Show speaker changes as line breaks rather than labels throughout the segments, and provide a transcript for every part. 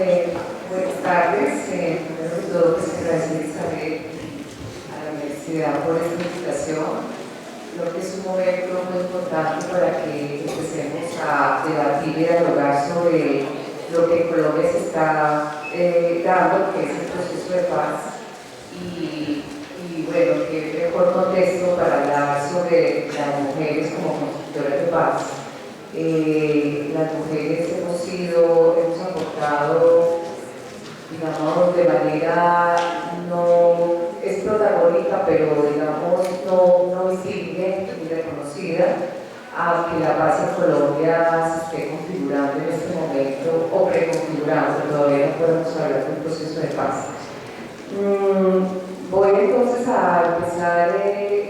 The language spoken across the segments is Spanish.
Buenas tardes. Primero que todo, pues agradecer a la universidad por esta invitación. Creo que es un momento muy importante para que empecemos a debatir y dialogar sobre lo que en Colombia se está dando, que es el proceso de paz. Y bueno, qué mejor contexto para hablar sobre las mujeres como constructoras de paz. Las mujeres hemos aportado, digamos, de manera no es protagónica, pero digamos no visible ni reconocida, a que la paz en Colombia se esté configurando en este momento, o preconfigurando. Todavía no podemos hablar de un proceso de paz. Voy entonces a empezar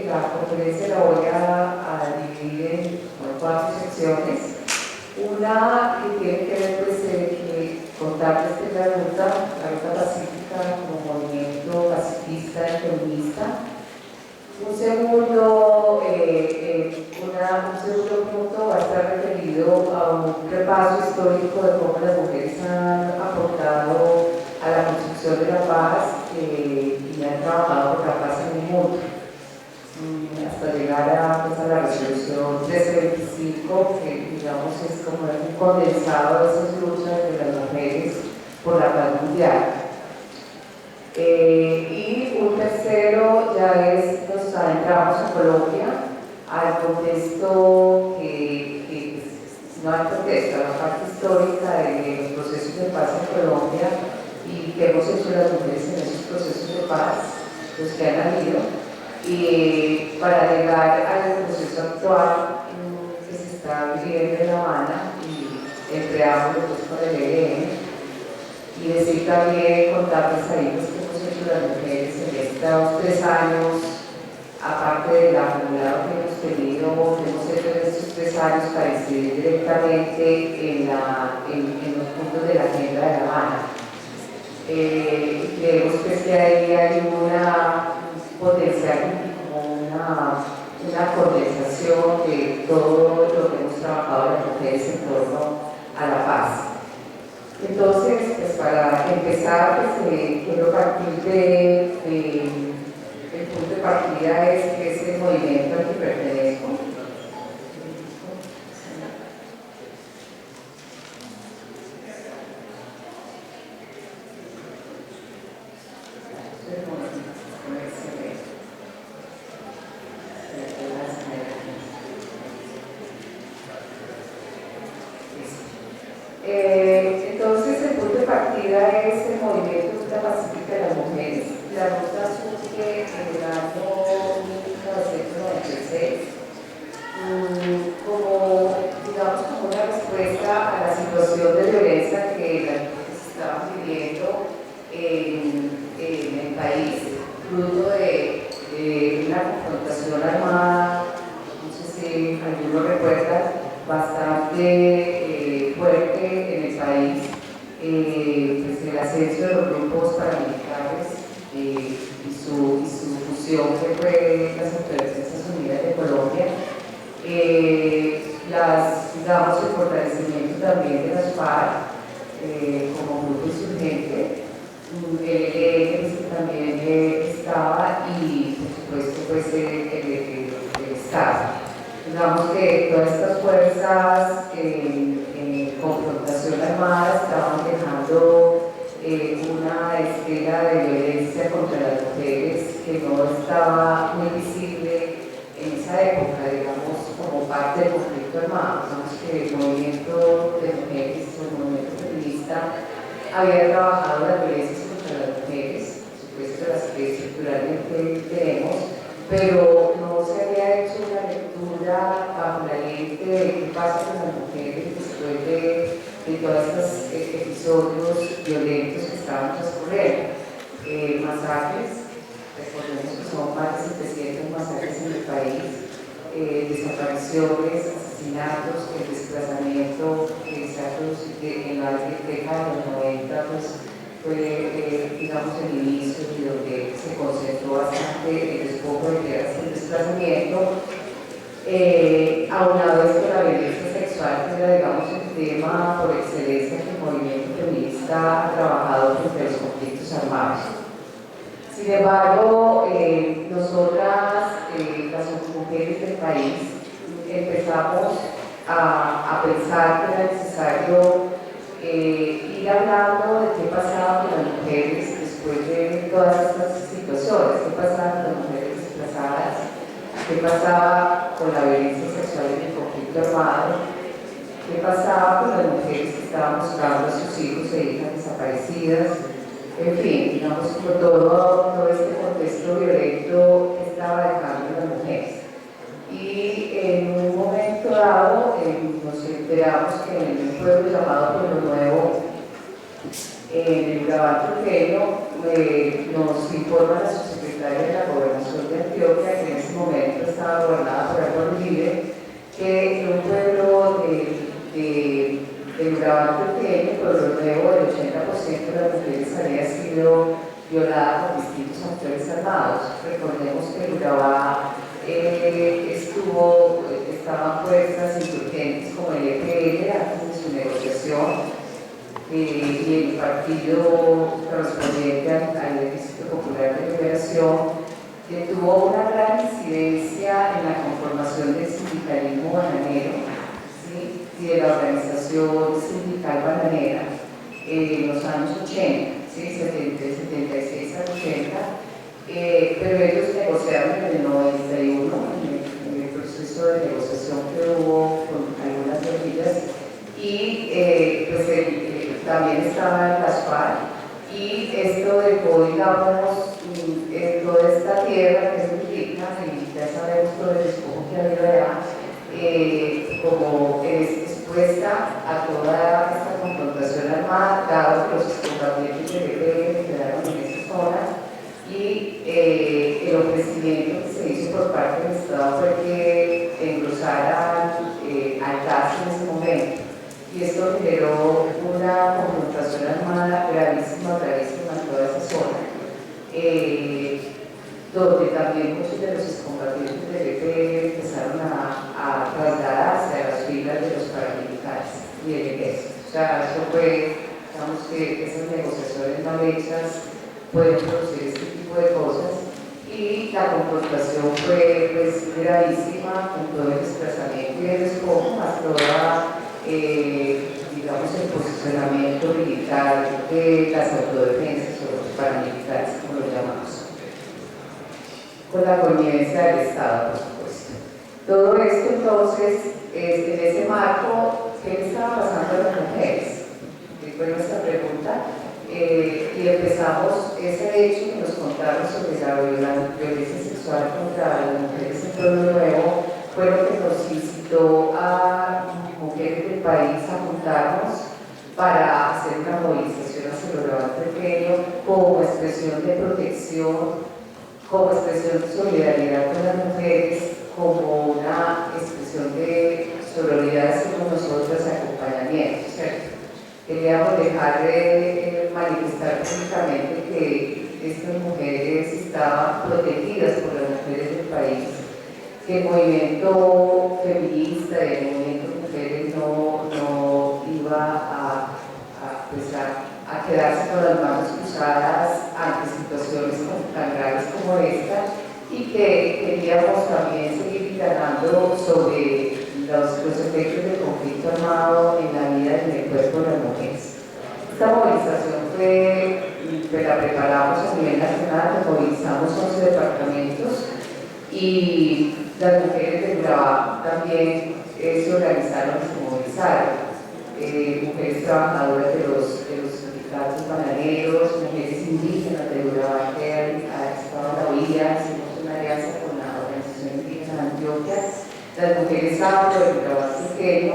la conferencia, la voy a dividir en 4 secciones. Una que tiene que ver contarles que la ruta pacífica como movimiento pacifista y feminista. Un segundo punto va a estar referido a un repaso histórico de cómo las mujeres han aportado a la construcción de la paz y han trabajado por la paz en el mundo, hasta llegar a la resolución 1325, que digamos es como un condensado de esas luchas de las mujeres por la paz mundial. Y un tercero ya nos adentramos a Colombia, al contexto no al contexto, a la parte histórica de los procesos de paz en Colombia y qué hemos hecho las mujeres en esos procesos de paz, los que han habido, y para llegar al proceso actual que se está viviendo en La Habana y entre ambos con el ELN, y decir también, contarles ahí pues, qué hemos hecho las mujeres en estos 3 años, aparte del acumulado que hemos tenido, que hemos hecho en estos 3 años para incidir directamente en los puntos de la agenda de La Habana. Creemos que ahí hay un potencial como una condensación de todo lo que hemos trabajado las mujeres en torno a la paz. Entonces, pues para empezar, quiero partir el punto de partida es el movimiento al que pertenezco. Entonces, el punto de partida es el movimiento de Ruta Pacífica de las Mujeres. La ruta surge en el año 1996 como una respuesta a la situación de violencia que las mujeres estaban viviendo en el país, fruto de una confrontación armada, no sé si alguno recuerda, bastante fuerte en el país, pues el ascenso de los grupos paramilitares y su fusión que fue las Autodefensas Unidas de Colombia, el fortalecimiento también de las FARC como grupo insurgente, el ELN que también estaba, y por supuesto pues el Estado. Digamos que todas estas fuerzas en confrontación armada estaban dejando una estela de violencia contra las mujeres que no estaba muy visible en esa época, digamos, como parte del conflicto armado. Digamos que el movimiento de mujeres, el movimiento feminista, había trabajado las violencias contra las mujeres, por supuesto las que estructuralmente tenemos, pero no se había hecho una lectura bajo la lente de qué pasa con las mujeres después de todos estos episodios violentos que estaban transcurriendo. Masacres, recordemos que son más de 700 masacres en el país, desapariciones, asesinatos, el desplazamiento que se ha producido en la década de los 90, pues fue, digamos, el inicio y donde se concentró bastante el despojo de tierras y el desplazamiento. Aunado a esto, la violencia sexual sexual, que era, digamos, el tema por excelencia que el movimiento feminista ha trabajado frente a los conflictos armados. Sin embargo, nosotras, las mujeres del país, empezamos a pensar que era necesario ir hablando de qué pasaba con las mujeres después de todas estas situaciones, qué pasaba con las mujeres desplazadas, qué pasaba con la violencia sexual en el conflicto armado, qué pasaba con las mujeres que estaban buscando a sus hijos e hijas desaparecidas, en fin, digamos, por todo este contexto violento que estaba dejando las mujeres. Y en un momento dado nos enteramos que en un pueblo llamado Pueblo Nuevo, en el Urabá Antioqueño, nos informa la subsecretaria de la Gobernación de Antioquia, que en ese momento estaba gobernada por Álvaro Uribe, que en un pueblo del Urabá Antioqueño, Pueblo Nuevo, el 80% de las mujeres había sido violadas por distintos actores armados. Recordemos que el Urabá estaban fuerzas insurgentes como el EPL antes de su negociación y el partido correspondiente al Ejército Popular de Liberación, que tuvo una gran incidencia en la conformación del sindicalismo bananero, ¿sí? Y de la organización sindical bananera en los años 80, ¿sí? 76 al 80. Pero ellos negociaron en el 91, en el proceso de negociación que hubo con algunas guerrillas, y pues también estaban las FARC, y esto dejó, digamos, toda esta tierra que es muy rica, y ya sabemos todo el despojo que ha habido allá, como expuesta a toda esta confrontación armada, dado que los combatientes del EPL quedaron en esa zona. Y el ofrecimiento que se hizo por parte del Estado fue que engrosaran al gas en ese momento. Y esto generó una confrontación armada gravísima en toda esa zona, donde también muchos de los excombatientes del EPL empezaron a trasladarse a las filas de los paramilitares y el ejército. O sea, eso fue, digamos que esas negociaciones mal hechas pueden producir este tipo de cosas, y la confrontación fue pues gravísima con todo el desplazamiento y el despojo, más toda digamos el posicionamiento militar de las autodefensas o los paramilitares, como lo llamamos, con la connivencia del Estado, por supuesto. Todo esto entonces, en ese marco, ¿qué le estaba pasando a las mujeres? Fue nuestra pregunta. Y empezamos ese hecho que nos contaron sobre la violencia sexual contra las mujeres en Pueblo Nuevo, fue lo que nos incitó a mujeres del país a juntarnos para hacer una movilización hacia el Urabá Antioqueño como expresión de protección, como expresión de solidaridad con las mujeres, como una expresión de sororidad hacia nosotras, acompañamiento, ¿cierto? Queríamos dejar de manifestar públicamente que estas mujeres estaban protegidas por las mujeres del país, que el movimiento feminista y el movimiento de mujeres no iba a quedarse con las manos cruzadas ante situaciones tan graves como esta, y que queríamos también seguir indagando sobre los efectos del conflicto armado en la vida y en el cuerpo de las mujeres. Esta movilización la preparamos a nivel nacional, movilizamos 11 departamentos, y las mujeres del Urabá también se organizaron y se movilizaron. Mujeres trabajadoras de los sindicatos bananeros, mujeres indígenas del Urabá que han estado en la vía, hicimos una alianza con la Organización Indígena de Antioquia, las mujeres afro del Urabá Antioqueño,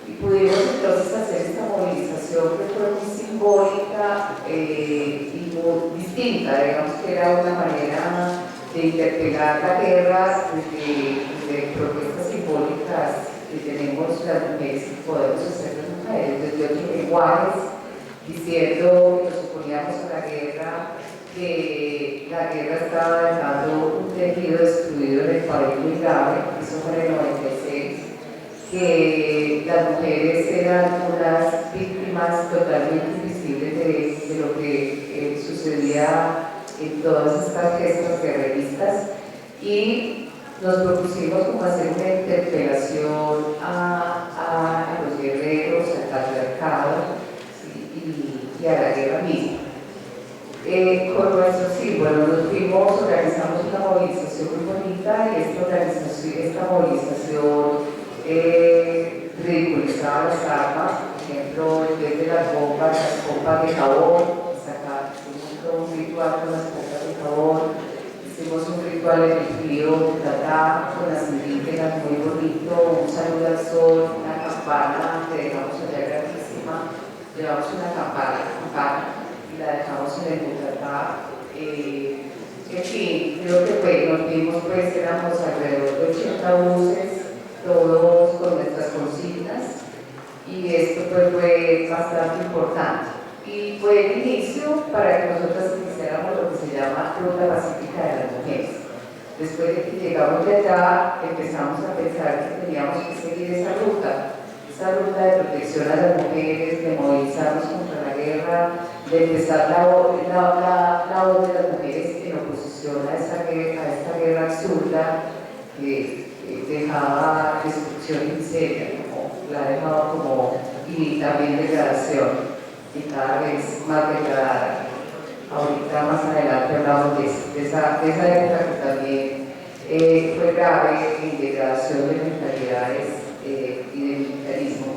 y pudimos entonces hacer esta movilización que fue muy simbólica y muy distinta, digamos que era una manera de interpelar la guerra de propuestas simbólicas que tenemos las mujeres y podemos hacer las mujeres, desde otros lenguajes, diciendo que nos oponíamos a la guerra, que la guerra estaba dejando un tejido destruido en el país muy grave, eso fue en el 96, que las mujeres eran unas víctimas totalmente invisibles de lo que sucedía en todas estas gestas guerreristas, y nos propusimos como hacer una interpelación a los guerreros, al patriarcado, ¿sí? y a la guerra misma. Con nuestros símbolos nos fuimos, organizamos una movilización muy bonita, y esta movilización ridiculizaba las armas. Por ejemplo, en vez de las pompas de jabón, hicimos un ritual con las pompas de jabón, hicimos un ritual en el río de Tatá con las indígenas muy bonito, un saludo al sol, una campana que dejamos allá grandísima, llevamos una campana y la dejamos en el Butatá. En fin, creo que nos vimos, pues éramos alrededor de 80 buses, todos con nuestras consignas, y esto pues fue bastante importante. Y fue el inicio para que nosotros iniciáramos lo que se llama Ruta Pacífica de las Mujeres. Después de que llegamos de allá, empezamos a pensar que teníamos que seguir esa ruta de protección a las mujeres, de movilizarnos contra la guerra, de empezar la voz de las mujeres en oposición a esta guerra absurda que dejaba destrucción y miseria, la ha dejado y también degradación, y cada vez más degradada. Ahorita más adelante hablamos de esa época que también fue grave en degradación de mentalidades y de militarismo.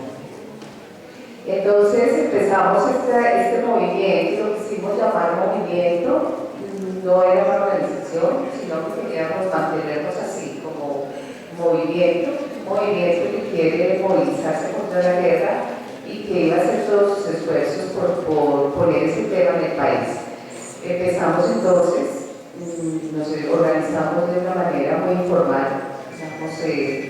Entonces empezamos este movimiento, lo quisimos llamar movimiento, no era una organización, sino que queríamos mantenernos así como movimiento que quiere movilizarse contra la guerra y que iba a hacer todos sus esfuerzos por poner ese tema en el país. Empezamos entonces, nos organizamos de una manera muy informal,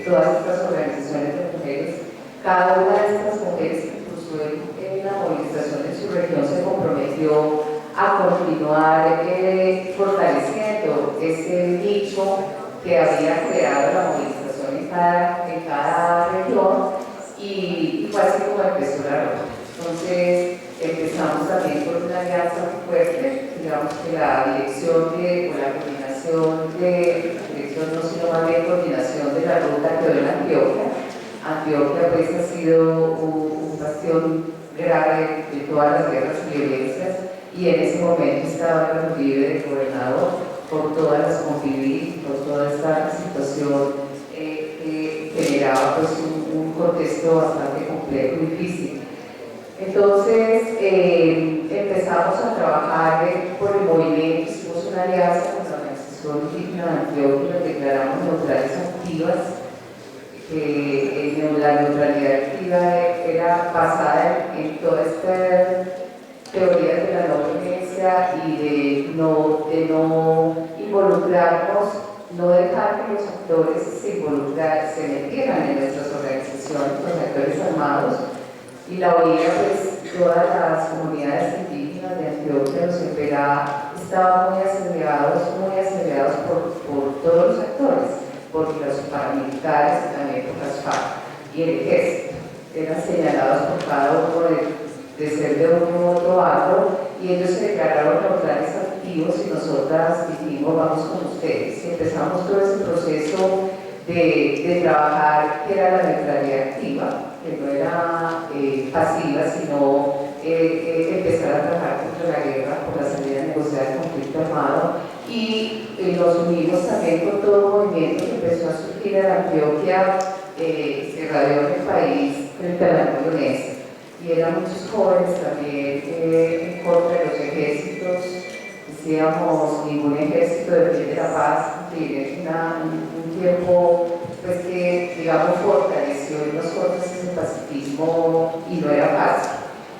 todas estas organizaciones de mujeres, cada una de estas mujeres que incluso en la movilización en su región se comprometió a continuar fortaleciendo ese nicho que había creado la movilización en cada región, y fue así como empezó la ruta. Entonces empezamos también con una alianza muy fuerte, digamos que la dirección no sino más bien coordinación de la ruta quedó en Antioquia. Antioquia pues ha sido un bastión grave de todas las guerras y violencias, y en ese momento estaba Álvaro Uribe de gobernador por todas las convivir, por toda esta situación que generaba pues un contexto bastante complejo y difícil. Entonces empezamos a trabajar por el movimiento, hicimos una alianza con la Organización Indígena de Antioquia, nos declaramos neutrales activas, que la neutralidad activa era basada en toda esta teoría de la no violencia y de no involucrarnos, no dejar que los actores se metieran en nuestras organizaciones, los actores armados. Y la OIA, pues todas las comunidades indígenas de Antioquia, los EPERA, estaban muy asediados por todos los actores, por los paramilitares y también por las FARC y el ejército. Eran señalados por cada uno de ser de uno u otro bando, y ellos se declararon neutrales activos, y nosotras dijimos vamos con ustedes. Y empezamos todo ese proceso de trabajar, que era la neutralidad activa, que no era pasiva, sino empezar a trabajar contra la guerra por la salida negociada del conflicto armado, y nos unimos también con todo el movimiento que empezó a surgir en Antioquia, se radió en el país frente a la no violencia, y eran muchos jóvenes también en contra de los ejércitos. Decíamos, ningún ejército defiende la paz, y un tiempo pues que, digamos, fortaleció en nosotros ese pacifismo, y no era fácil.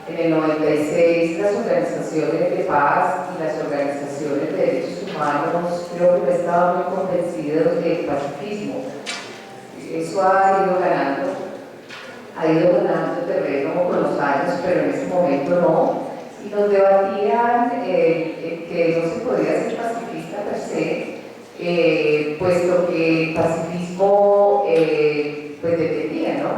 En el 96 las organizaciones de paz y las organizaciones de derechos humanos creo que no estaban muy convencidos del pacifismo. Eso ha ido ganando terreno con los años, pero en ese momento no. Y nos debatían que no se podía ser pacifista per se, puesto que el pacifismo pues dependía, ¿no?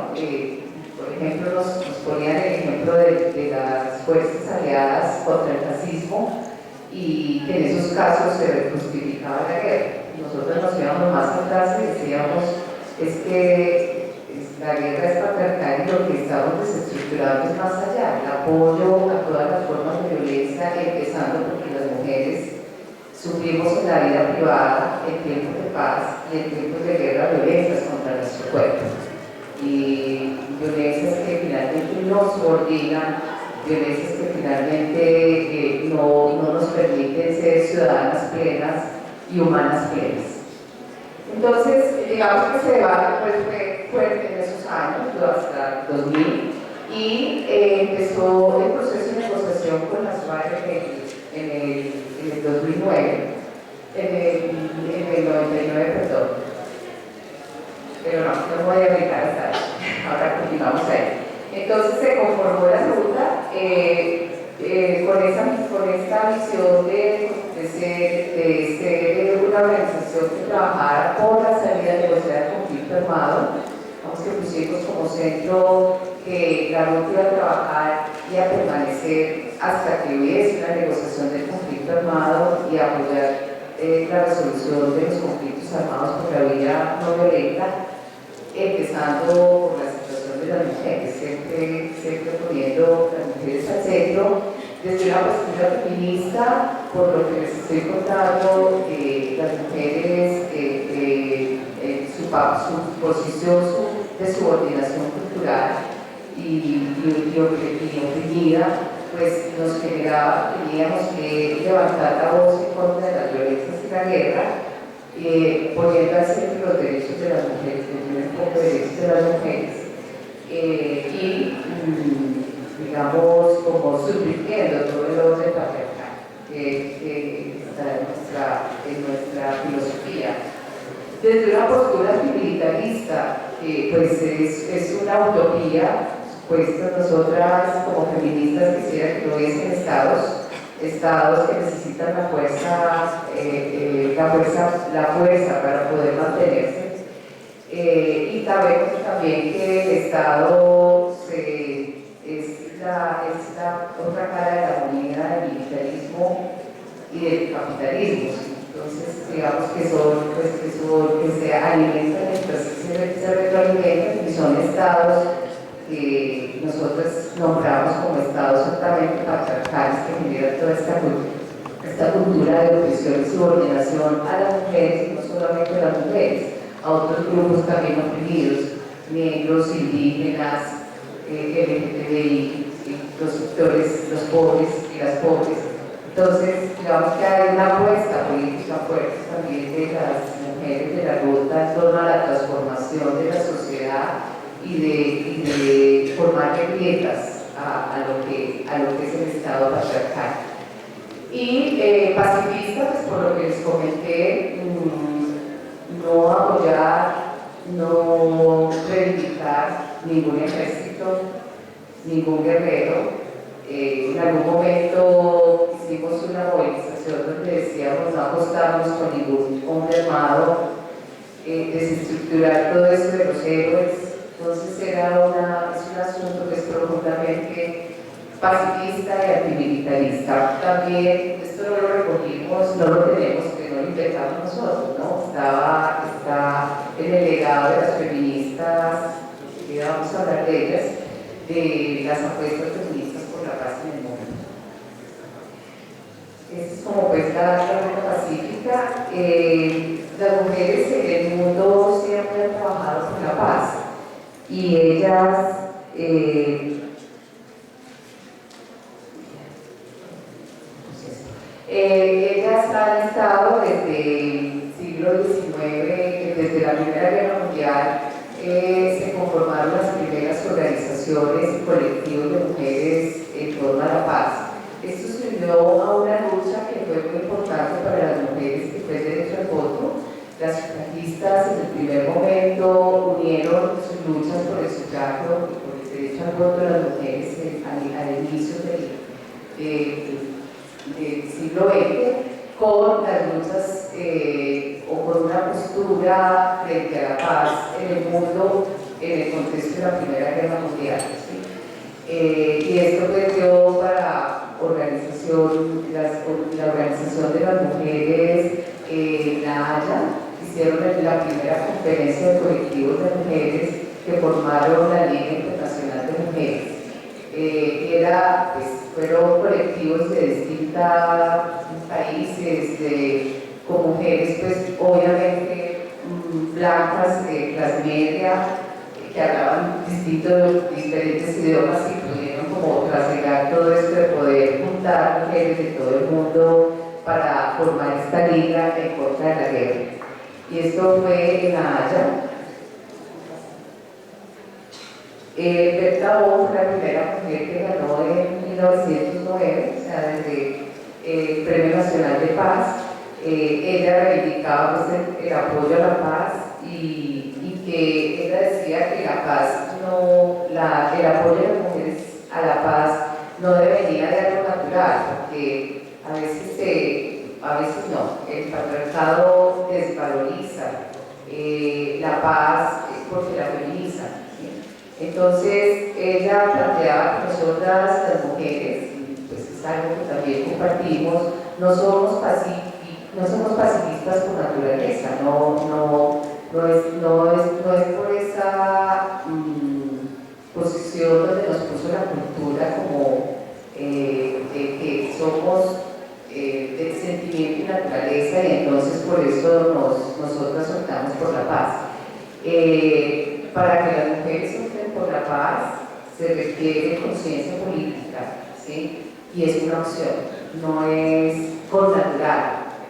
ejemplo, nos ponían el ejemplo de las fuerzas aliadas contra el fascismo y que en esos casos se justificaba la guerra. Nosotros nos íbamos más atrás y decíamos, es que la guerra es patriarcal y lo que estamos desestructurando es más allá, el apoyo a todas las formas de violencia, empezando porque las mujeres sufrimos en la vida privada, en tiempos de paz y en tiempos de guerra, violencias contra nuestro cuerpo. Y violencias que finalmente nos coordinan, violencias que finalmente no nos permiten ser ciudadanas plenas y humanas plenas. Entonces, digamos que ese debate pues, fue fuerte en esos años, hasta el 2000, y empezó el proceso de negociación con las FARC en el 2009, en el 99, perdón. Pero no voy a brincar hasta ahí. Ahora continuamos ahí. Entonces se conformó la ruta con esta visión de ser una organización que trabajara por la salida negociada del conflicto armado. Vamos, que pusimos como centro que la ruta iba a trabajar y a permanecer hasta que hubiese una negociación del conflicto armado y apoyar la resolución de los conflictos armados por la vía no violenta, empezando por la situación de las mujeres, siempre poniendo las mujeres al centro, desde una postura feminista, por lo que les estoy contando, las mujeres, su posición de subordinación cultural y oprimida, pues nos generaba, teníamos que levantar la voz en contra de las violencias y la guerra, poniendo al centro los derechos de las mujeres, el enfoque de derechos de las mujeres, y digamos, como subvirtiendo todo el orden patriarcal que está en nuestra filosofía. Desde una postura militarista, pues es una utopía, pues nosotras como feministas quisiera que no hubiesen estados que necesitan la fuerza para poder mantenerse. Y sabemos también que el Estado es la otra cara de la moneda del militarismo y del capitalismo. Entonces, digamos que se alimentan, se retroalimentan y son estados que nosotros nombramos como estados altamente patriarcales que generan toda esta cultura de opresión y subordinación a las mujeres, y no solamente a las mujeres, a otros grupos también oprimidos, negros, indígenas, LGTBI, los sectores, los pobres y las pobres. Entonces, digamos que hay una apuesta política fuerte también de las mujeres de la ruta en torno a la transformación de la sociedad y de formar grietas a lo que es el Estado patriarcal. Y pacifista, pues por lo que les comenté, no apoyar, no reivindicar ningún ejército, ningún guerrero. En algún momento hicimos una movilización donde decíamos no acostarnos con ningún hombre armado, desestructurar todo eso de los héroes. Entonces es un asunto que es profundamente pacifista y antimilitarista. También, esto no lo recogimos, no lo tenemos, que no lo inventamos nosotros, ¿no? Está en el legado de las feministas, que vamos a hablar de ellas, de las apuestas feministas por la paz en el mundo. Esta es como pues la ruta pacífica. Las mujeres en el mundo siempre han trabajado por la paz y ellas han estado desde el siglo XIX, desde la Primera Guerra Mundial, se conformaron las primeras organizaciones y colectivos de mujeres en torno a la paz. Esto se unió a una lucha que fue muy importante para las mujeres, que fue el derecho al voto. Las sufragistas en el primer momento unieron sus luchas por el sufragio y por el derecho al voto de las mujeres al inicio del siglo XX, con las luchas o con una postura frente a la paz en el mundo en el contexto de la Primera Guerra Mundial. ¿Sí? Y esto pues dio para la organización de las mujeres en La Haya, hicieron la primera conferencia de colectivos de mujeres que formaron la Liga Internacional de Mujeres. Fueron colectivos de distintos países, con mujeres, pues obviamente blancas, clase media, que hablaban diferentes idiomas y pudieron como trasegar todo esto de poder juntar mujeres de todo el mundo para formar esta liga en contra de la guerra. Y esto fue en La Haya. Berta Bow fue la primera mujer que ganó en 1909, o sea, desde el Premio Nacional de Paz. Ella reivindicaba pues, el apoyo a la paz y que ella decía que la paz el apoyo de las mujeres a la paz no devenía de algo natural, porque a veces no, el patriarcado desvaloriza la paz porque la feminiza. ¿Sí? Entonces ella planteaba que nosotras las mujeres, pues es algo que también compartimos, no somos pacifistas por naturaleza, no es por esa posición donde nos puso la cultura como de que somos de sentimiento y naturaleza, y entonces por eso nosotras optamos por la paz. Para que las mujeres opten por la paz se requiere conciencia política, ¿sí? Y es una opción, no es connatural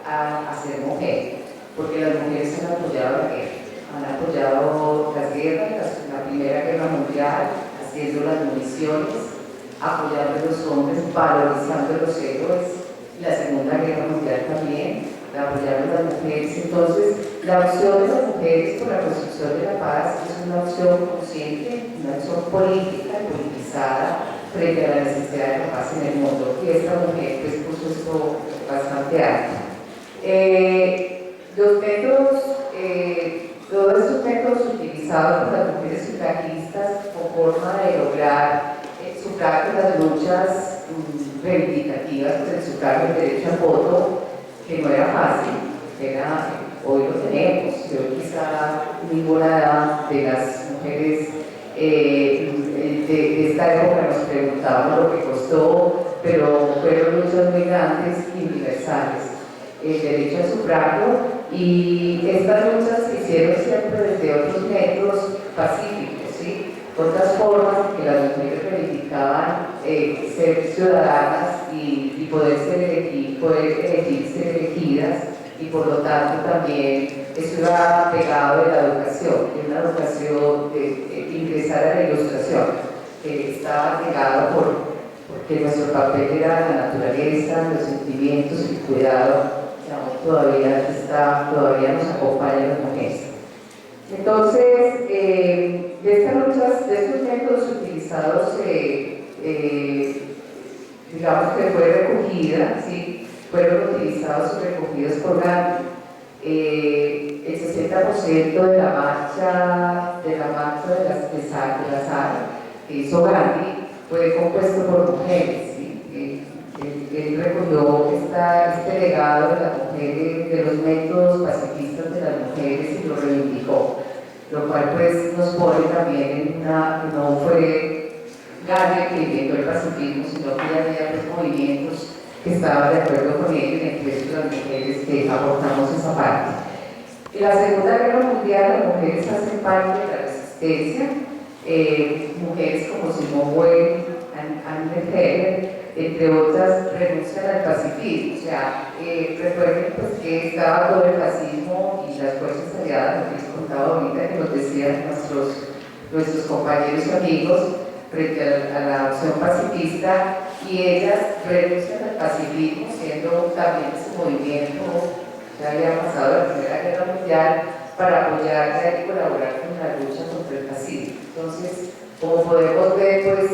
a ser mujer, porque las mujeres han apoyado la guerra, han apoyado las guerras, la Primera Guerra Mundial, haciendo las municiones, apoyando a los hombres, valorizando a los héroes, la Segunda Guerra Mundial también, apoyando a las mujeres. Entonces, la opción de las mujeres por la construcción de la paz es una opción consciente, una opción política y politizada frente a la necesidad de la paz en el mundo, y esta mujer pues puso esto bastante alto. Los métodos, todos estos métodos utilizados por las mujeres sufragistas como forma de lograr sufragio las luchas reivindicativas por el sufragio del derecho al voto, que no era fácil, hoy lo tenemos, yo quizá ninguna de las mujeres de esta época nos preguntábamos lo que costó, pero fueron luchas muy grandes y universales. El derecho al sufragio, y estas luchas se hicieron siempre desde otros métodos pacíficos, ¿sí? Otras formas en que las mujeres reivindicaban ser ciudadanas y poder elegir ser elegidas, y por lo tanto también eso iba pegado de la educación, de una educación de ingresar a la ilustración, que estaba pegado porque nuestro papel era la naturaleza, los sentimientos y el cuidado, todavía nos acompaña las mujeres. Entonces, de estos métodos utilizados, digamos que fue recogida, ¿sí? Fueron utilizados y recogidos por Gandhi. El 60% de la marcha de la Sara que hizo Gandhi fue compuesto por mujeres. ¿Sí? Él recogió este legado de las mujeres, de los métodos pacifistas de las mujeres, y lo reivindicó, lo cual pues nos pone también que no fue Gandhi que inventó el pacifismo, sino que ya había pues, movimientos que estaban de acuerdo con él, entre ellos las mujeres que aportamos esa parte. En la Segunda Guerra Mundial las mujeres hacen parte de la resistencia, mujeres como Simone Weil, Anne Heller, entre otras, renuncian al pacifismo. O sea, recuerden pues, que estaba todo el fascismo y las fuerzas aliadas, lo que les contaba ahorita, que nos decían nuestros compañeros y amigos, frente a la opción pacifista, y ellas renuncian al pacifismo, siendo también ese movimiento, ya había pasado la Primera Guerra Mundial, para apoyar y colaborar con la lucha contra el fascismo. Entonces, como podemos ver, pues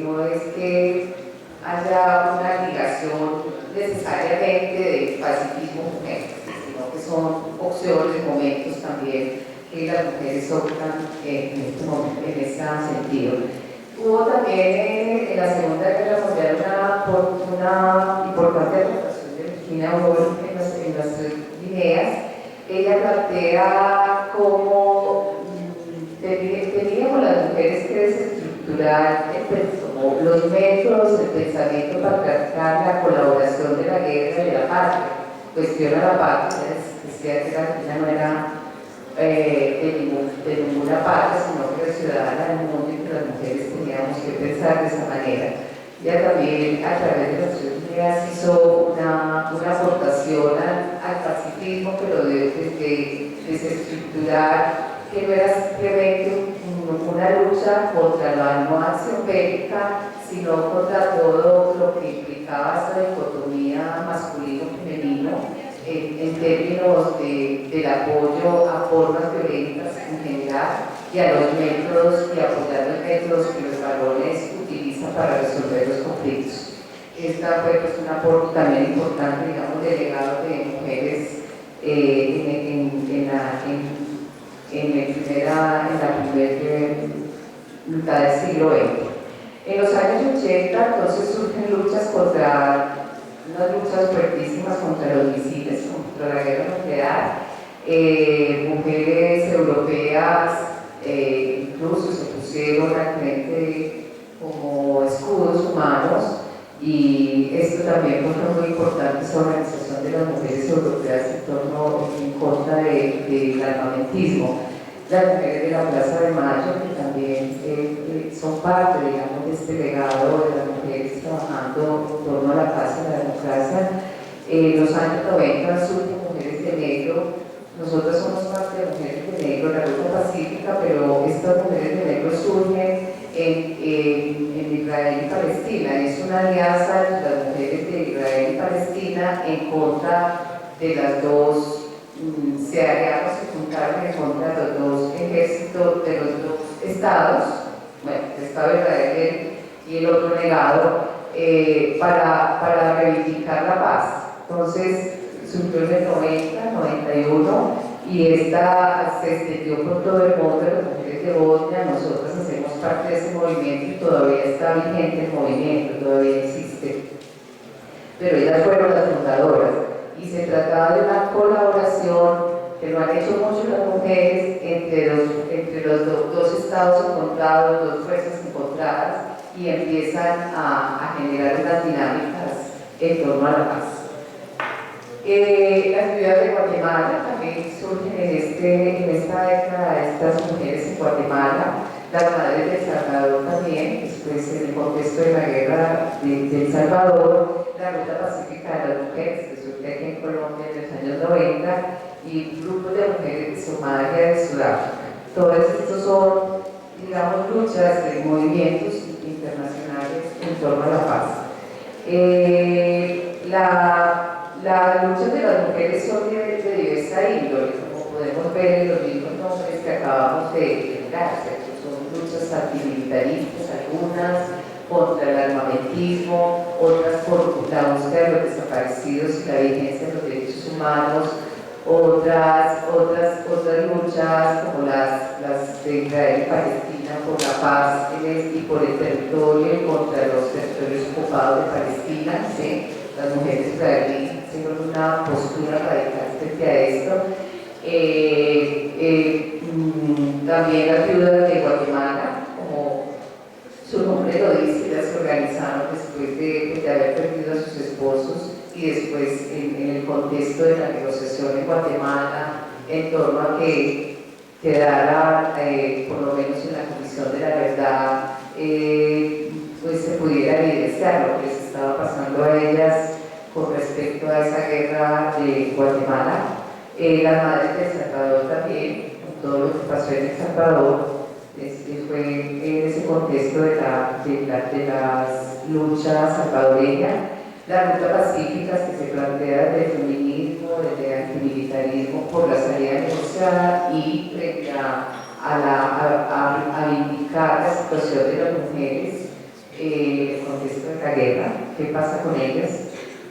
no es que haya una ligación necesariamente de pacifismo mujer, sino que son opciones, momentos también que las mujeres optan en este momento, en ese sentido. Hubo también en la Segunda Guerra Mundial una importante aportación de Virginia Woolf en las Guineas. Ella plantea cómo teníamos las mujeres que desestructurar como los métodos, el pensamiento patriarcal, la colaboración de la guerra y de la patria. Cuestiona la patria, decía que la Argentina no era de ninguna parte, sino que era ciudadana del mundo y que las mujeres teníamos que pensar de esa manera. Ella también, a través de las ideas, hizo una aportación al pacifismo, pero de desestructurar, que no era simplemente una lucha contra la no acción bélica, sino contra todo lo que implicaba esa dicotomía masculino-femenino, en términos del apoyo a formas violentas en general y a los métodos y apoyar los métodos que los varones utilizan para resolver los conflictos. Esta fue pues, un aporte también importante, digamos, de legado de mujeres en la primera mitad del siglo XX. En los años 80 entonces surgen unas luchas fuertísimas contra los misiles, contra la guerra nuclear. Mujeres europeas incluso se pusieron al frente como escudos humanos, y esto también fue muy importante, esa organización de las mujeres europeas en contra del armamentismo. Las mujeres de la Plaza de Mayo, que también son parte, digamos, de este legado de las mujeres trabajando en torno a la paz y la democracia. En los años 90 surgen Mujeres de Negro. Nosotros somos parte de Mujeres de Negro, la Ruta Pacífica, pero estas Mujeres de Negro surgen en Israel y Palestina. Es una alianza entre las mujeres de Israel y Palestina en contra de las dos. Se juntaron en contra de los dos ejércitos, de los dos estados, bueno, el Estado de Israel y el otro negado, para reivindicar la paz. Entonces, surgió en el 90, 91, y esta se extendió por todo el mundo. Las mujeres de Bosnia, nosotros hacemos parte de ese movimiento y todavía está vigente el movimiento, todavía existe. Pero ellas fueron las fundadoras. Y se trataba de una colaboración que lo han hecho mucho las mujeres entre los dos estados encontrados, dos fuerzas encontradas, y empiezan a generar unas dinámicas en torno a la paz. Las ciudades de Guatemala también surgen en esta década, estas mujeres en Guatemala, las madres de El Salvador también, después en el contexto de la guerra de El Salvador, la Ruta Pacífica de las Mujeres, que surge aquí en Colombia en los años 90, y grupos de mujeres de Somalia y de Sudáfrica. Todos estos son, digamos, luchas de movimientos internacionales en torno a la paz. Las luchas de las mujeres son de diversa índole, como podemos ver en los mismos nombres que acabamos de dar. Son luchas antimilitaristas, algunas contra el armamentismo, otras por la búsqueda de los desaparecidos y la vigencia de los derechos humanos, otras luchas como las de Israel y Palestina por la paz y por el territorio y contra los territorios ocupados de Palestina, ¿sí? Las mujeres israelíes hicieron una postura radical frente a esto. También las viudas de Guatemala, como su nombre lo dice, ellas se organizaron después de haber perdido a sus esposos, y después en el contexto de la negociación en Guatemala en torno a que quedara, por lo menos en la Comisión de la Verdad, pues se pudiera evidenciar lo que les estaba pasando a ellas con respecto a esa guerra de Guatemala. Las madres de El Salvador también, con todo lo que pasó en El Salvador, fue en ese contexto de las luchas salvadoreñas. La ruta pacífica que se plantea desde el feminismo, desde el antimilitarismo por la salida negociada y frente a vindicar la situación de las mujeres en el contexto de la guerra, qué pasa con ellas.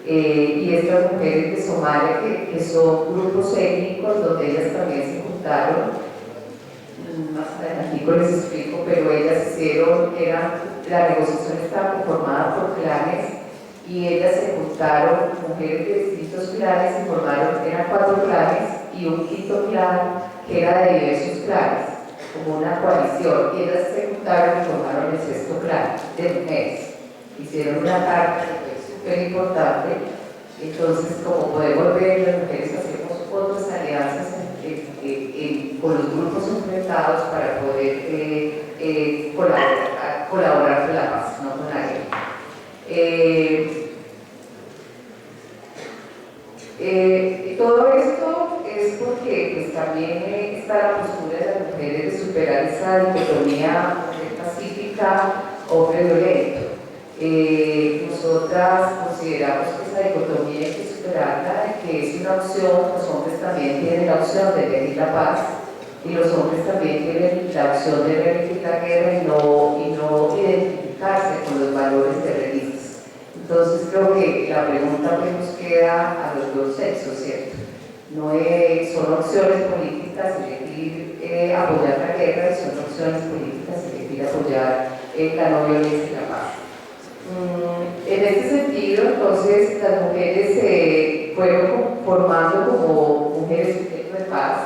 Y estas mujeres de Somalia que son grupos étnicos donde ellas también se juntaron más adelante les explico, pero ellas hicieron, la negociación estaba conformada por clanes y ellas se juntaron, mujeres de distintos clanes, se formaron, eran 4 clanes y un quinto clan que era de diversos clanes, como una coalición, y ellas se juntaron y formaron el 6.º clan de mujeres. Hicieron una carta que fue súper importante. Entonces, como podemos ver, las mujeres hacemos otras alianzas con los grupos enfrentados para poder colaborar con la paz, no con la guerra. Todo esto es porque pues, también está la postura de las mujeres de superar esa dicotomía pacífica hombre violento. Nosotras consideramos que esa dicotomía hay que superarla, que es una opción. Los hombres también tienen la opción de elegir la paz y los hombres también tienen la opción de elegir la guerra y no identificarse con los valores terroristas. Entonces creo que la pregunta pues nos queda a los dos sexos, ¿cierto? No son opciones políticas elegir apoyar la guerra y son opciones políticas elegir apoyar la no violencia y la paz. En este sentido, entonces, las mujeres se fueron formando como mujeres sujetos de paz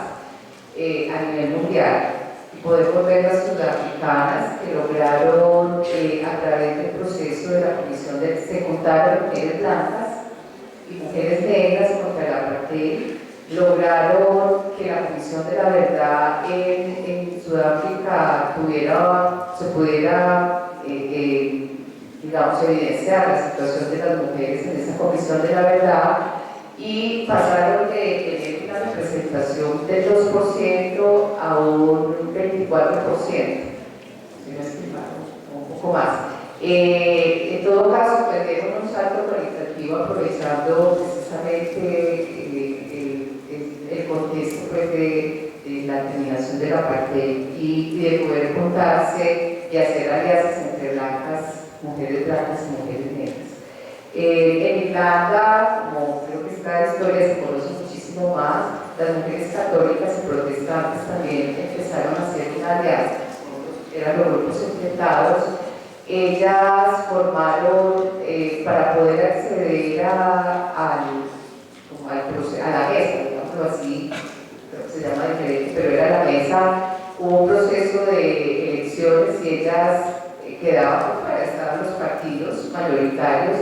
a nivel mundial. Y podemos ver las sudafricanas que lograron, a través del proceso de la comisión se juntaron mujeres blancas y mujeres negras contra el apartheid, lograron que la Comisión de la Verdad en Sudáfrica se pudiera digamos, evidenciar la situación de las mujeres en esa Comisión de la Verdad y pasaron de tener una representación del 2% a un 24%, si no estimamos, un poco más. En todo caso, pues dieron un salto cualitativo aprovechando precisamente el contexto pues, de la terminación del apartheid y de poder juntarse y hacer alianzas entre mujeres blancas y mujeres negras. En Irlanda, como creo que esta historia se conoce muchísimo más, las mujeres católicas y protestantes también empezaron a hacer una alianza, eran los grupos enfrentados. Ellas formaron, para poder acceder a la mesa, digámoslo así, creo que se llama diferente, pero era la mesa, hubo un proceso de elecciones y ellas quedaban fuera, estaban los partidos mayoritarios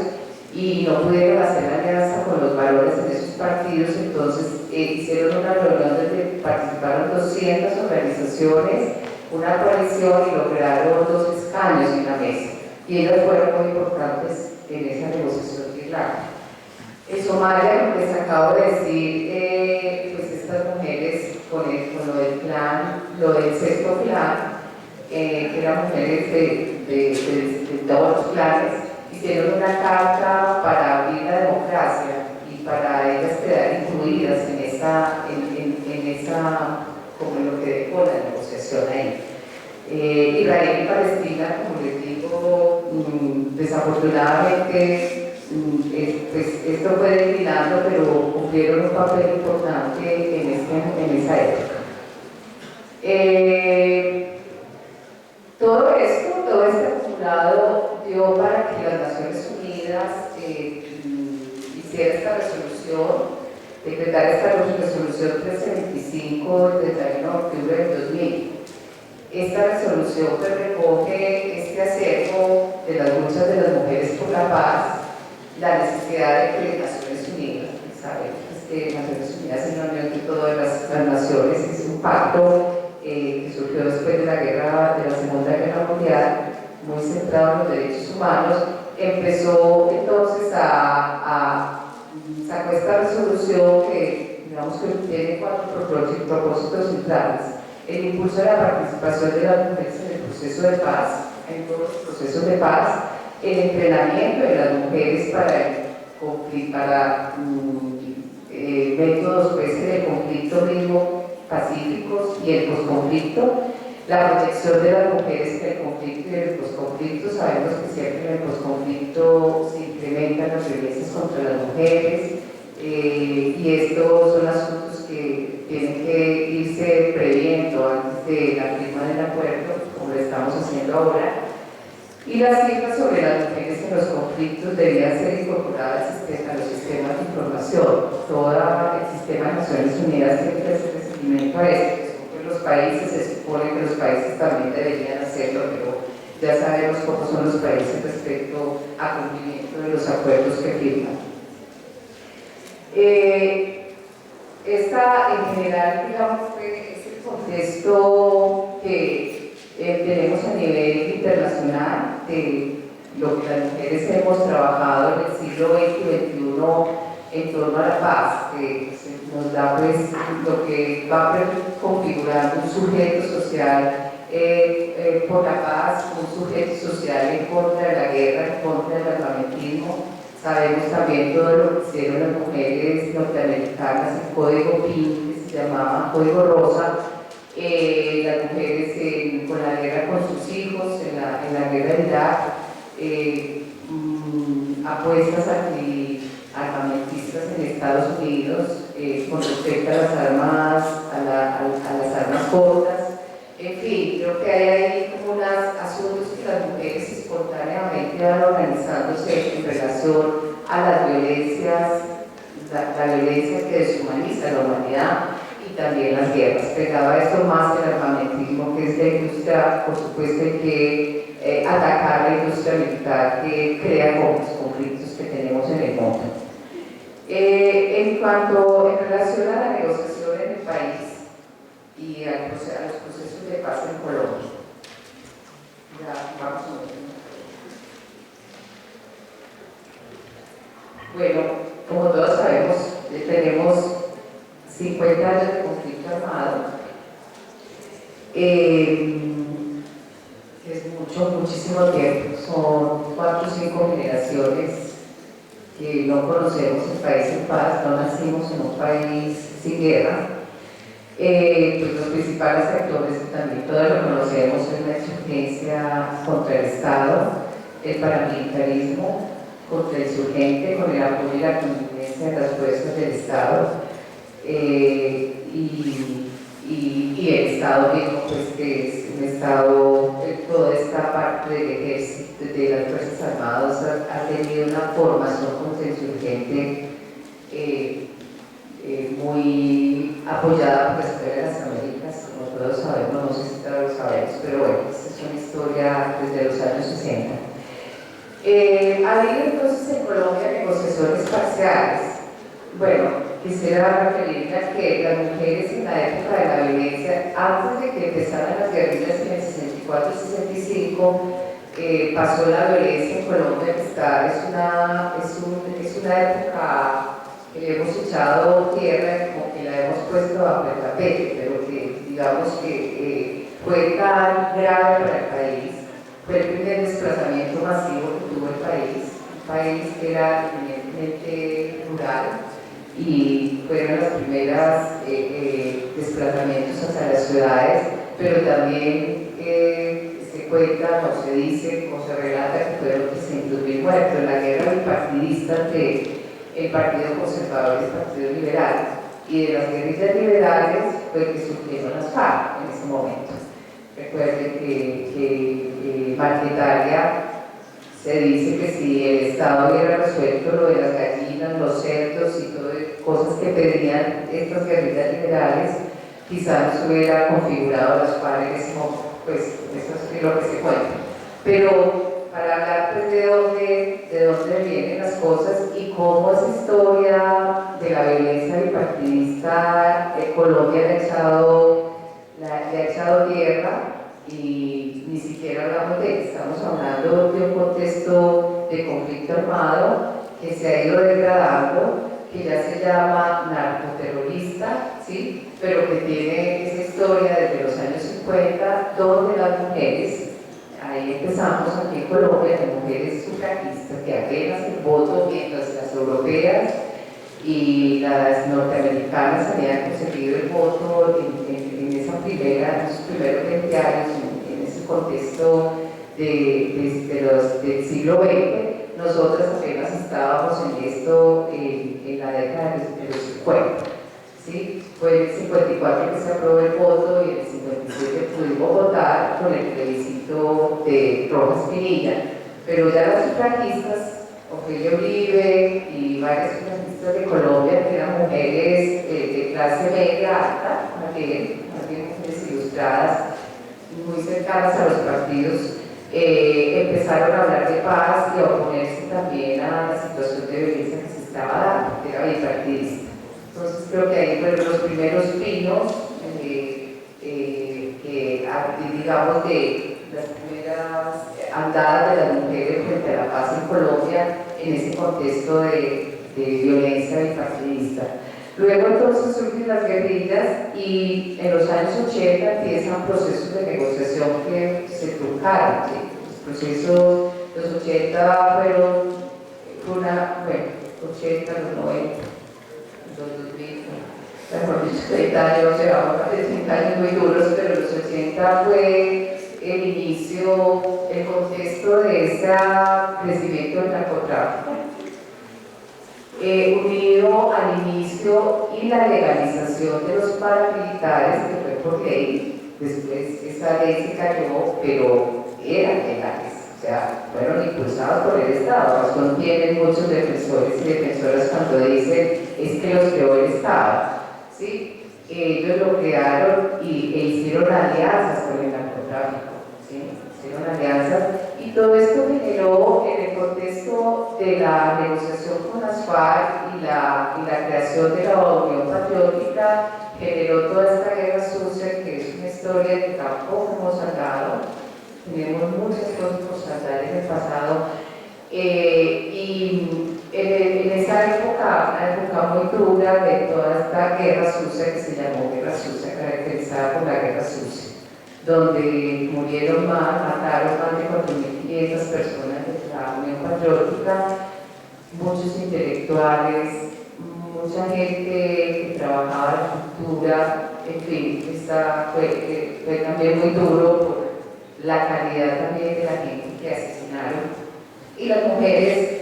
y no pudieron hacer alianza con los valores en esos partidos, entonces hicieron una reunión donde participaron 200 organizaciones, una coalición y lograron 2 escaños en la mesa y ellas fueron muy importantes en esa negociación de Irlanda. En Somalia, como les acabo de decir, pues estas mujeres con lo del plan, lo del 6.º clan, que eran mujeres de todos los clanes, hicieron una carta para abrir la democracia y para ellas quedar incluidas en esa como en lo que dejó la negociación ahí. Israel y Palestina, como les digo, desafortunadamente, pues esto fue declinando, pero cumplieron un papel importante en esa época. Todo este acumulado dio para que las Naciones Unidas hiciera esta resolución, decretara esta resolución 1325 del 31 de octubre del 2000. Esta resolución pues, recoge este acervo de las luchas de las mujeres por la paz, la necesidad de que las Naciones Unidas, sabemos que Naciones Unidas es la unión de todas las naciones, es un pacto que surgió después de la Segunda Guerra Mundial, muy centrado en los derechos humanos, empezó entonces sacó esta resolución que digamos que tiene 4 propósitos centrales: el impulso de la participación de las mujeres en el proceso de paz, en todos los procesos de paz, el entrenamiento de las mujeres para métodos pues, del conflicto mismo, pacíficos y el posconflicto, la protección de las mujeres en el conflicto y en el posconflicto. Sabemos que siempre en el posconflicto se incrementan las violencias contra las mujeres y estos son asuntos que tienen que irse previendo antes de la firma del acuerdo, como lo estamos haciendo ahora. Y las cifras sobre las mujeres en los conflictos debían ser incorporadas a los sistemas de información. Todo el sistema de Naciones Unidas tiene que hacer seguimiento a esto. Los países, se supone que los países también deberían hacerlo, pero ya sabemos cómo son los países respecto a cumplimiento de los acuerdos que firman. En general, digamos, es el contexto que tenemos a nivel internacional de lo que las mujeres hemos trabajado en el siglo XX y XXI en torno a la paz, que nos da pues lo que va configurando un sujeto social por la paz, un sujeto social en contra de la guerra, en contra del armamentismo. Sabemos también todo lo que hicieron las mujeres norteamericanas, el código PIN, que se llamaba código rosa, las mujeres con la guerra con sus hijos, en la guerra de Irak, apuestas armamentistas en Estados Unidos con respecto a las armas, a las armas cortas. En fin, creo que hay ahí como unos asuntos que las mujeres espontáneamente van organizándose en relación a las violencias, la violencia que deshumaniza la humanidad y también las guerras. Pegaba esto más que el armamentismo, que es la industria, por supuesto, hay que atacar la industria militar que crea los conflictos que tenemos en el mundo. En relación a la negociación en el país y a los procesos de paz en Colombia. Ya vamos a ver. Bueno, como todos sabemos, tenemos 50 años de conflicto armado. Es muchísimo tiempo, son 4 o 5 generaciones que no conocemos el país en paz, no nacimos en un país sin guerra. Pues los principales actores que también todos lo conocemos es la insurgencia contra el Estado, el paramilitarismo contra el insurgente, con el apoyo y la connivencia de las fuerzas del Estado, y el Estado mismo, pues que es un Estado, toda esta parte del ejército, de las Fuerzas Armadas ha tenido una formación contra el insurgente muy apoyada por la Escuela de las Américas, como todos sabemos, no sé si todos lo sabemos, pero bueno, esta es una historia desde los años 60. Ha habido entonces en Colombia negociaciones parciales. Bueno, quisiera referirme a que las mujeres en la época de la violencia, antes de que empezaran las guerrillas en el 64 y 65, pasó la violencia en Colombia, que es una época que le hemos echado tierra, como que la hemos puesto bajo el tapete, pero que digamos que fue tan grave para el país. Fue el primer desplazamiento masivo que tuvo el país, un país que era eminentemente rural, y fueron los primeros desplazamientos hacia las ciudades, pero también se cuenta, o se dice, o se relata que fueron 300.000 muertos en la guerra bipartidista entre el Partido Conservador y el Partido Liberal, y de las guerrillas liberales fue que surgieron las FARC en ese momento. Recuerden que Marquetalia se dice que si el Estado hubiera resuelto lo de las gallinas, los cerdos y todas cosas que pedían estas guerrillas liberales, quizás no se hubiera configurado las FARC en ese momento. Pues eso es lo que se cuenta. Pero para hablar pues, de dónde vienen las cosas y cómo esa historia de la violencia bipartidista Colombia le ha echado tierra, y ni siquiera hablamos de eso. Estamos hablando de un contexto de conflicto armado que se ha ido degradando, que ya se llama narcoterrorista, ¿sí? Pero que tiene esa historia desde los años 50, donde las mujeres, ahí empezamos aquí en Colombia, las mujeres sufragistas que apenas el voto, mientras las europeas y las norteamericanas habían conseguido el voto en esos primeros 20 años, en ese contexto del siglo XX, nosotras apenas estábamos en esto en la década de los 50, ¿sí? fue en el 54 que se aprobó el voto y en el 57 pudimos votar con el plebiscito de Rojas Pinilla. Pero ya las sufragistas, Ofelia Uribe y varias sufragistas de Colombia, que eran mujeres de clase media alta, más bien mujeres ilustradas, muy cercanas a los partidos, empezaron a hablar de paz y a oponerse también a la situación de violencia que se estaba dando, que era bipartidista. Entonces creo que ahí fueron los primeros pinos, digamos, de las primeras andadas de las mujeres frente a la paz en Colombia en ese contexto de violencia bipartidista. Luego entonces surgen las guerrillas y en los años 80 empiezan procesos de negociación que se truncaron. ¿Sí? Los procesos, los 80 fueron 80, los 90, los 2000, mejor dicho, 30 años, llevamos 30 años muy duros, pero los 80 fue el inicio, el contexto de ese crecimiento del narcotráfico. Unido al inicio y la legalización de los paramilitares, que fue por ley, después esa ley se cayó, pero eran legales, o sea, fueron impulsados por el Estado. Razón tienen muchos defensores y defensoras cuando dicen es que los creó el Estado, ¿sí? Ellos lo crearon e hicieron alianzas con el narcotráfico, ¿sí? Hicieron alianzas. Y todo esto generó, en el contexto de la negociación con las FARC y la creación de la Unión Patriótica, generó toda esta guerra sucia, que es una historia que tampoco hemos saldado. Tenemos muchas cosas por saldar en el pasado. Y en esa época, una época muy dura de toda esta guerra sucia que se llamó guerra sucia, caracterizada por la guerra sucia, donde mataron más de 4.500 personas de la Unión Patriótica, muchos intelectuales, mucha gente que trabajaba la cultura, en fin, fue también muy duro por la calidad también de la gente que asesinaron. Y las mujeres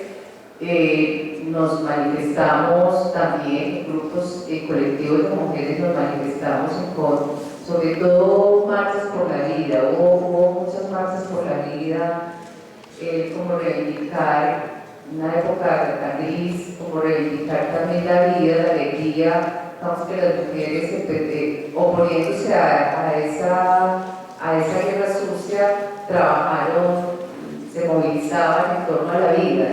nos manifestamos también, grupos colectivos de mujeres nos manifestamos sobre todo marchas por la vida. Hubo muchas marchas por la vida, como reivindicar una época tan gris, como reivindicar también la vida, la alegría. Vamos, que las mujeres, oponiéndose a esa guerra sucia, trabajaron, se movilizaban en torno a la vida,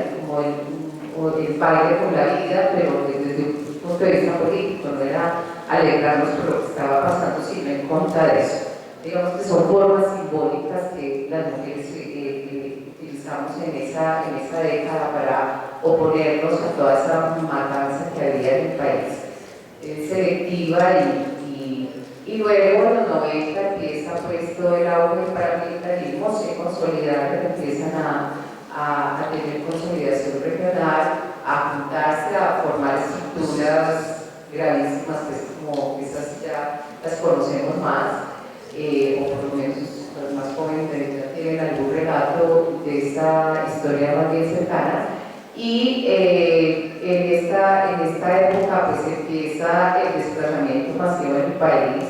como el baile por la vida, pero desde un punto de vista político, no era alegrarnos por lo que estaba pasando, sino en contra de eso. Digamos que son formas simbólicas que las mujeres utilizamos en esa década para oponernos a toda esa matanza que había en el país, selectiva y luego en los 90 empieza pues todo el auge del paramilitarismo, se consolidan, empiezan a tener consolidación regional, a juntarse, a formar estructuras gravísimas, pues como esas ya las conocemos más, o por lo menos los más jóvenes ya tienen algún relato de esta historia más bien cercana. Y en esta época pues empieza el desplazamiento masivo en el país,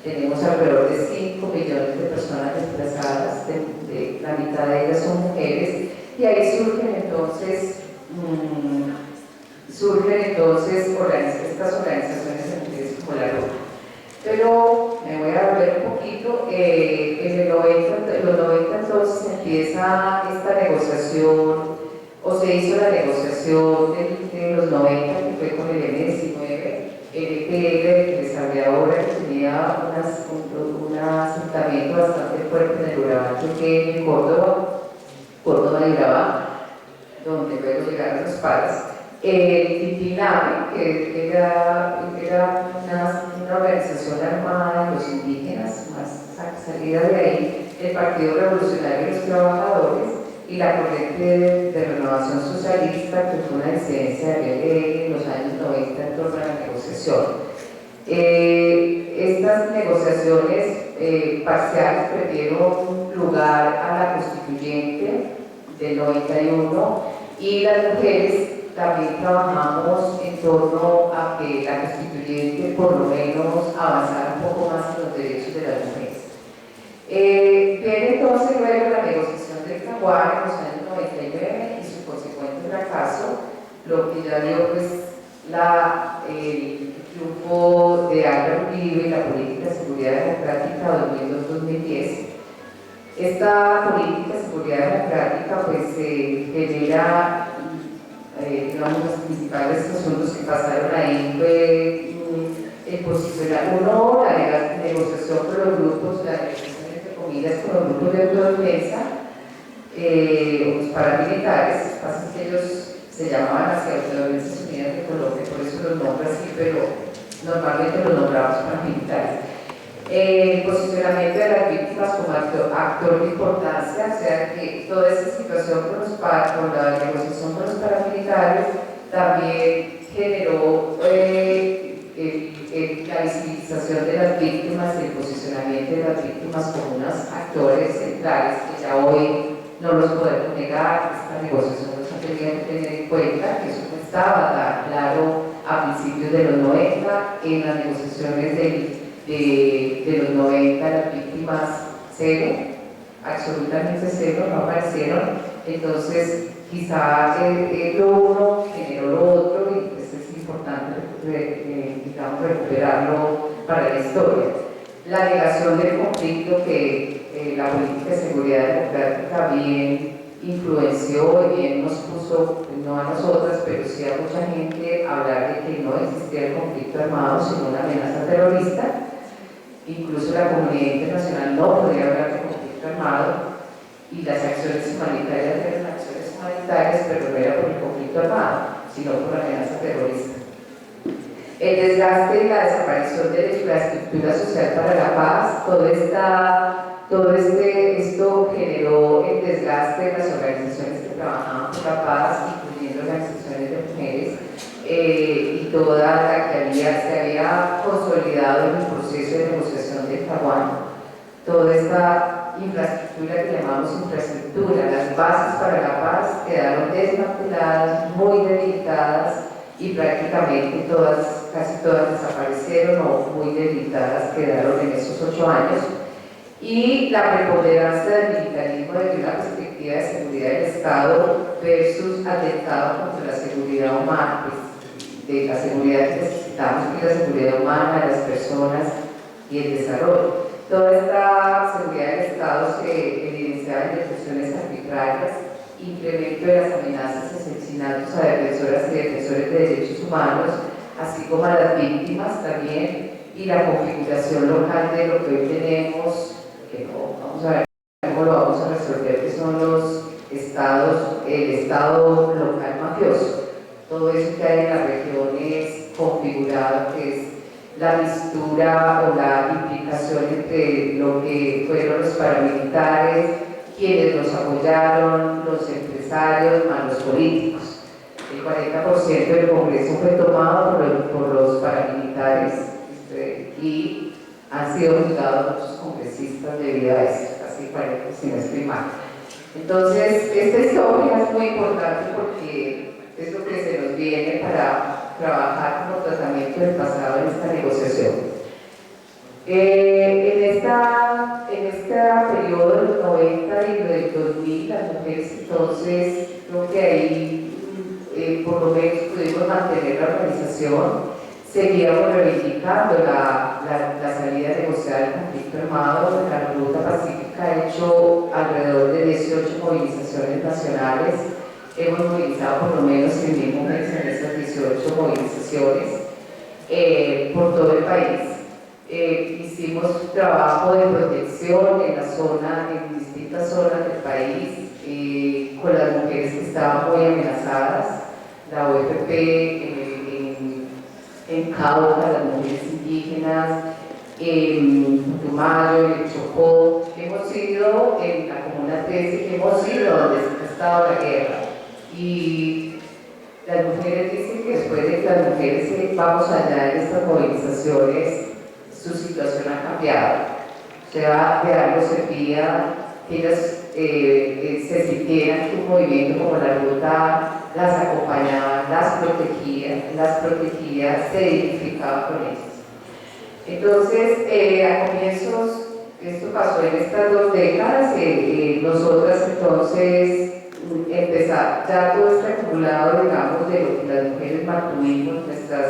que tenemos alrededor de 5 millones de personas desplazadas, de la mitad de ellas son mujeres, y ahí surgen entonces estas organizaciones de mujeres como la RUC. Pero me voy a volver un poquito, en los 90 entonces empieza esta negociación, o se hizo la negociación de los 90, que fue con el M19, el EPL, que les hablé ahora, que tenía un asentamiento bastante fuerte en el Urabá, que en Córdoba y Urabá, donde luego llegaron los paras. El Titiname, que era una organización armada de los indígenas, más salida de ahí, el Partido Revolucionario de los Trabajadores y la corriente de renovación socialista, que fue una disidencia de PLN en los años 90 en torno a la negociación. Estas negociaciones parciales dieron lugar a la constituyente del 91 y las mujeres también trabajamos en torno a que la constituyente por lo menos avanzara un poco más en los derechos de las mujeres. Viene entonces luego la negociación del Caguán en los años 99 y su consecuente fracaso, lo que ya dio pues el triunfo de Álvaro Uribe y la política de seguridad democrática 2002-2010. Esta política de seguridad democrática pues genera, digamos, los principales asuntos que pasaron ahí fue el posicionar, uno, la negociación con los grupos, la negociación entre comillas con los grupos de autodefensa, los paramilitares, pasa que ellos se llamaban así Autodefensas Unidas de Colombia, por eso los nombro así, pero normalmente los nombramos paramilitares. El posicionamiento de las víctimas como actor de importancia, o sea que toda esa situación con la negociación con los paramilitares también generó la visibilización de las víctimas y el posicionamiento de las víctimas como unos actores centrales que ya hoy no los podemos negar. Esta negociación nos ha tenido que tener en cuenta que eso no estaba tan claro a principios de los 90, en las negociaciones de los 90 las víctimas cero, absolutamente cero, no aparecieron. Entonces quizá lo uno generó lo otro y pues es importante digamos, recuperarlo para la historia. La negación del conflicto que la política de seguridad democrática bien influenció y bien nos puso, no a nosotras, pero sí a mucha gente, a hablar de que no existía el conflicto armado sino una amenaza terrorista. Incluso la comunidad internacional no podía hablar de conflicto armado y las acciones humanitarias eran acciones humanitarias, pero no era por el conflicto armado, sino por la amenaza terrorista. El desgaste y la desaparición de la infraestructura social para la paz, esto generó el desgaste de las organizaciones que trabajaban por la paz, incluyendo organizaciones de mujeres, y toda la que se había consolidado en el proceso de negociación del Caguán. Toda esta infraestructura que llamamos infraestructura, las bases para la paz quedaron desmanteladas, muy debilitadas y prácticamente casi todas desaparecieron o muy debilitadas quedaron en esos 8 años. Y la preponderancia del militarismo desde una perspectiva de seguridad del Estado versus atentado contra la seguridad humana, pues, de la seguridad que necesitamos, que es la seguridad humana de las personas y el desarrollo. Toda esta seguridad del Estado se evidenciaba en detenciones arbitrarias, incremento de las amenazas y asesinatos a defensoras y defensores de derechos humanos, así como a las víctimas también, y la configuración local de lo que hoy tenemos, que no, vamos a ver cómo lo vamos a resolver, que son los estados, el estado local mafioso. Todo eso que hay en las regiones configurado, que es la mistura o la implicación entre lo que fueron los paramilitares, quienes los apoyaron, los empresarios, más los políticos. El 40% del Congreso fue tomado por los paramilitares y han sido juzgados muchos congresistas debido a eso, casi 40, si no estoy mal. Entonces, esta historia es muy importante porque es lo que se nos viene para trabajar como tratamiento del pasado en esta negociación. En este periodo de los 90 y del 2000, las mujeres entonces, creo que ahí por lo menos pudimos mantener la organización, seguíamos reivindicando la salida negociada del conflicto armado. La Ruta Pacífica ha hecho alrededor de 18 movilizaciones nacionales. Hemos movilizado por lo menos 100.000 mujeres en esas 18 movilizaciones por todo el país. Hicimos trabajo de protección en la zona, en distintas zonas del país, con las mujeres que estaban muy amenazadas, la OFP en Cauca, las mujeres indígenas, en Putumayo, en Chocó. Hemos ido en la Comuna 13, hemos ido donde ha estado la guerra. Y las mujeres dicen que después de que las mujeres vamos allá en estas movilizaciones, su situación ha cambiado. O sea, de algo servía que ellas se sintieran que un movimiento como la Ruta las acompañaban, las protegía, se identificaba con ellas. Entonces, a comienzos, esto pasó en estas 2 décadas, nosotras entonces empezar ya todo este acumulado, digamos, de lo que las mujeres mantuvimos, nuestras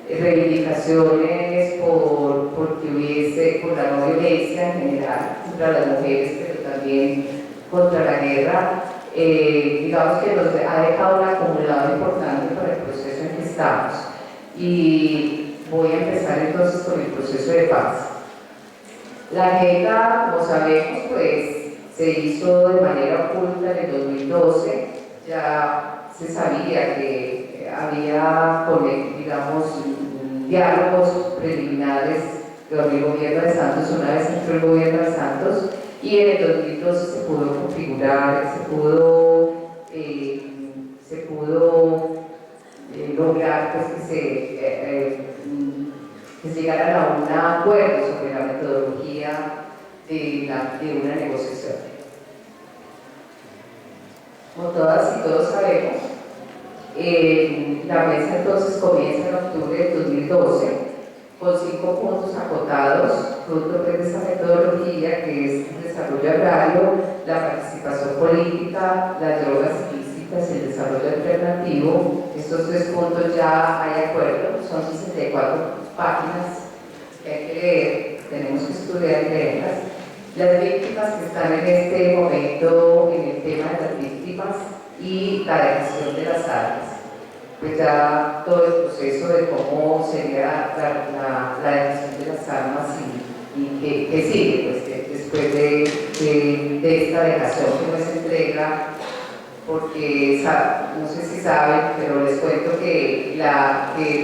reivindicaciones porque hubiese, por la no violencia en general contra las mujeres, pero también contra la guerra, digamos que nos ha dejado un acumulado importante para el proceso en que estamos. Y voy a empezar entonces con el proceso de paz. La agenda, como sabemos, pues se hizo de manera oculta en el 2012, ya se sabía que había, digamos, diálogos preliminares con el gobierno de Santos, una vez entró el gobierno de Santos, y en el 2012 se pudo configurar, se pudo lograr pues, que se llegaran a un acuerdo sobre la metodología de una negociación. Como todas y todos sabemos, la mesa entonces comienza en octubre de 2012 con 5 puntos acotados, fruto pues, de esa metodología que es el desarrollo agrario, la participación política, las drogas ilícitas y el desarrollo alternativo. Estos 3 puntos ya hay acuerdo, son 64 páginas que hay que leer, tenemos que estudiar y leerlas. Las víctimas que están en este momento en el tema de las víctimas y la dejación de las armas. Pues ya todo el proceso de cómo sería la dejación de las armas y qué sigue pues, después de esta dejación que no se entrega, porque no sé si saben, pero les cuento que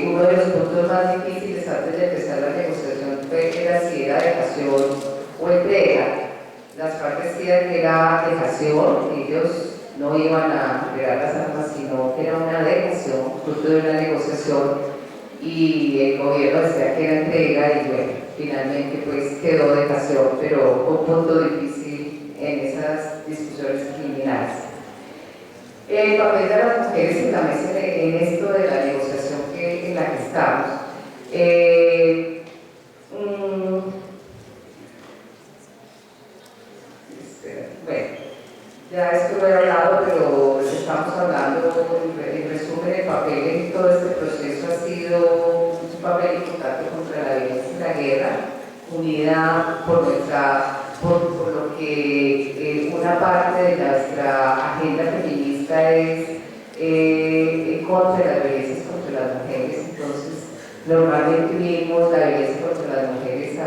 uno de los puntos más difíciles antes de empezar la negociación era si era dejación o entrega. Las partes decían que era dejación, ellos no iban a entregar las armas, sino que era una dejación, fruto de una negociación, y el gobierno decía que era entrega, y bueno, finalmente pues quedó dejación, pero un punto difícil en esas discusiones criminales. El papel de las mujeres en la mesa en esto de la negociación en la que estamos. Bueno, ya esto lo he hablado, pero estamos hablando, en resumen, el papel en todo este proceso ha sido un papel importante contra la violencia y la guerra, unida por lo que una parte de nuestra agenda feminista es en contra de las violencias contra las mujeres. Entonces, normalmente unimos la violencia contra las mujeres a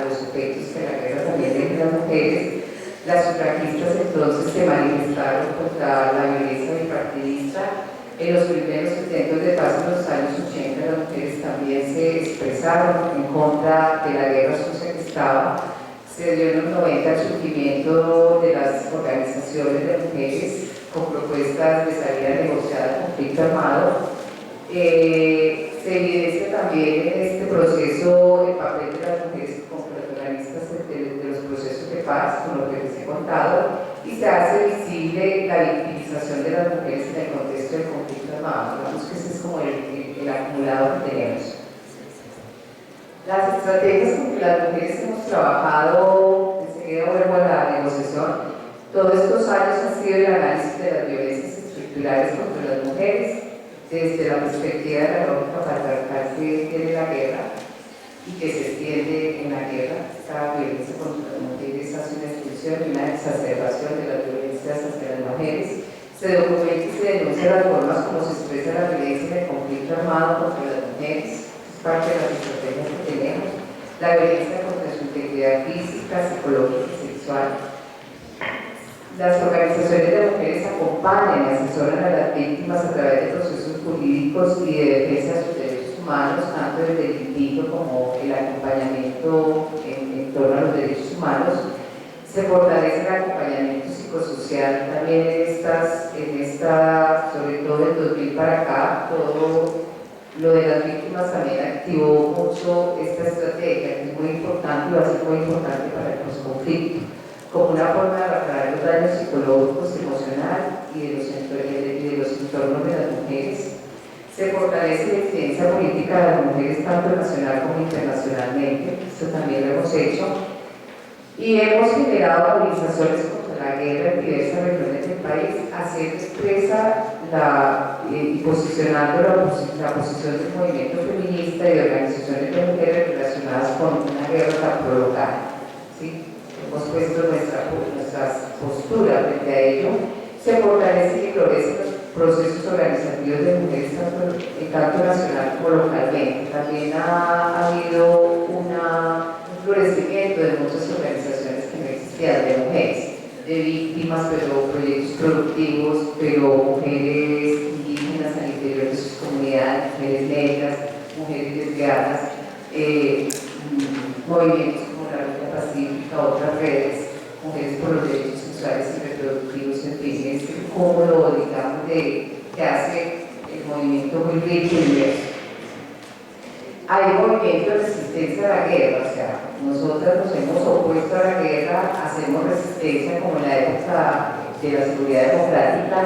los efectos que la guerra también deja las mujeres. Las sufragistas entonces se manifestaron contra la violencia bipartidista. En los primeros intentos de paz en los años 80, las mujeres también se expresaron en contra de la guerra sucia que estaba. Se dio en los 90 el surgimiento de las organizaciones de mujeres con propuestas de salida negociada al conflicto armado. Se evidencia también en este proceso el papel de las mujeres como protagonistas de los procesos de paz, con lo que les he contado, y se hace visible la victimización de las mujeres en el contexto del conflicto armado. Digamos que ese es como el acumulado que tenemos. Las estrategias con que las mujeres hemos trabajado, enseguida vuelvo a la negociación, todos estos años ha sido el análisis de las violencias estructurales contra las mujeres, desde la perspectiva de la lógica patriarcal que tiene la guerra y que se extiende en la guerra. Esta violencia contra las mujeres hace una extensión y una exacerbación de las violencias hacia las mujeres. Se documenta y se denuncia las formas como se expresa la violencia en el conflicto armado contra las mujeres, es parte de las estrategias que tenemos. La violencia contra su integridad física, psicológica y sexual. Las organizaciones de mujeres acompañan y asesoran a las víctimas a través de procesos jurídicos y de defensa de sus derechos humanos, tanto desde el litigio como el acompañamiento en torno a los derechos humanos. Se fortalece el acompañamiento psicosocial también sobre todo en 2000 para acá, todo lo de las víctimas también activó mucho esta estrategia, que es muy importante y va a ser muy importante para el posconflicto. como una forma de reparar los daños psicológicos, emocionales y de los entornos de las mujeres. Se fortalece la incidencia política de las mujeres tanto nacional como internacionalmente, esto también lo hemos hecho, y hemos generado movilizaciones contra la guerra en diversas regiones del país, haciendo expresa y posicionando la posición del movimiento feminista y de organizaciones de mujeres relacionadas con una guerra tan provocada. ¿Sí? Hemos puesto nuestras posturas frente a ello. Se fortalece y florece los procesos organizativos de mujeres tanto nacional como localmente. También ha habido un florecimiento de muchas organizaciones que no existían, de mujeres, de víctimas, pero proyectos productivos, pero mujeres indígenas al interior de sus comunidades, mujeres negras, mujeres lesbianas, movimientos como la Ruta Pacífica, otras redes, mujeres por los derechos sexuales y reproductivos, en fin, es un cúmulo, digamos, que hace el movimiento muy rico y diverso. Hay movimiento de resistencia a la guerra, o sea, nosotras nos hemos opuesto a la guerra, hacemos resistencia como en la época de la seguridad democrática,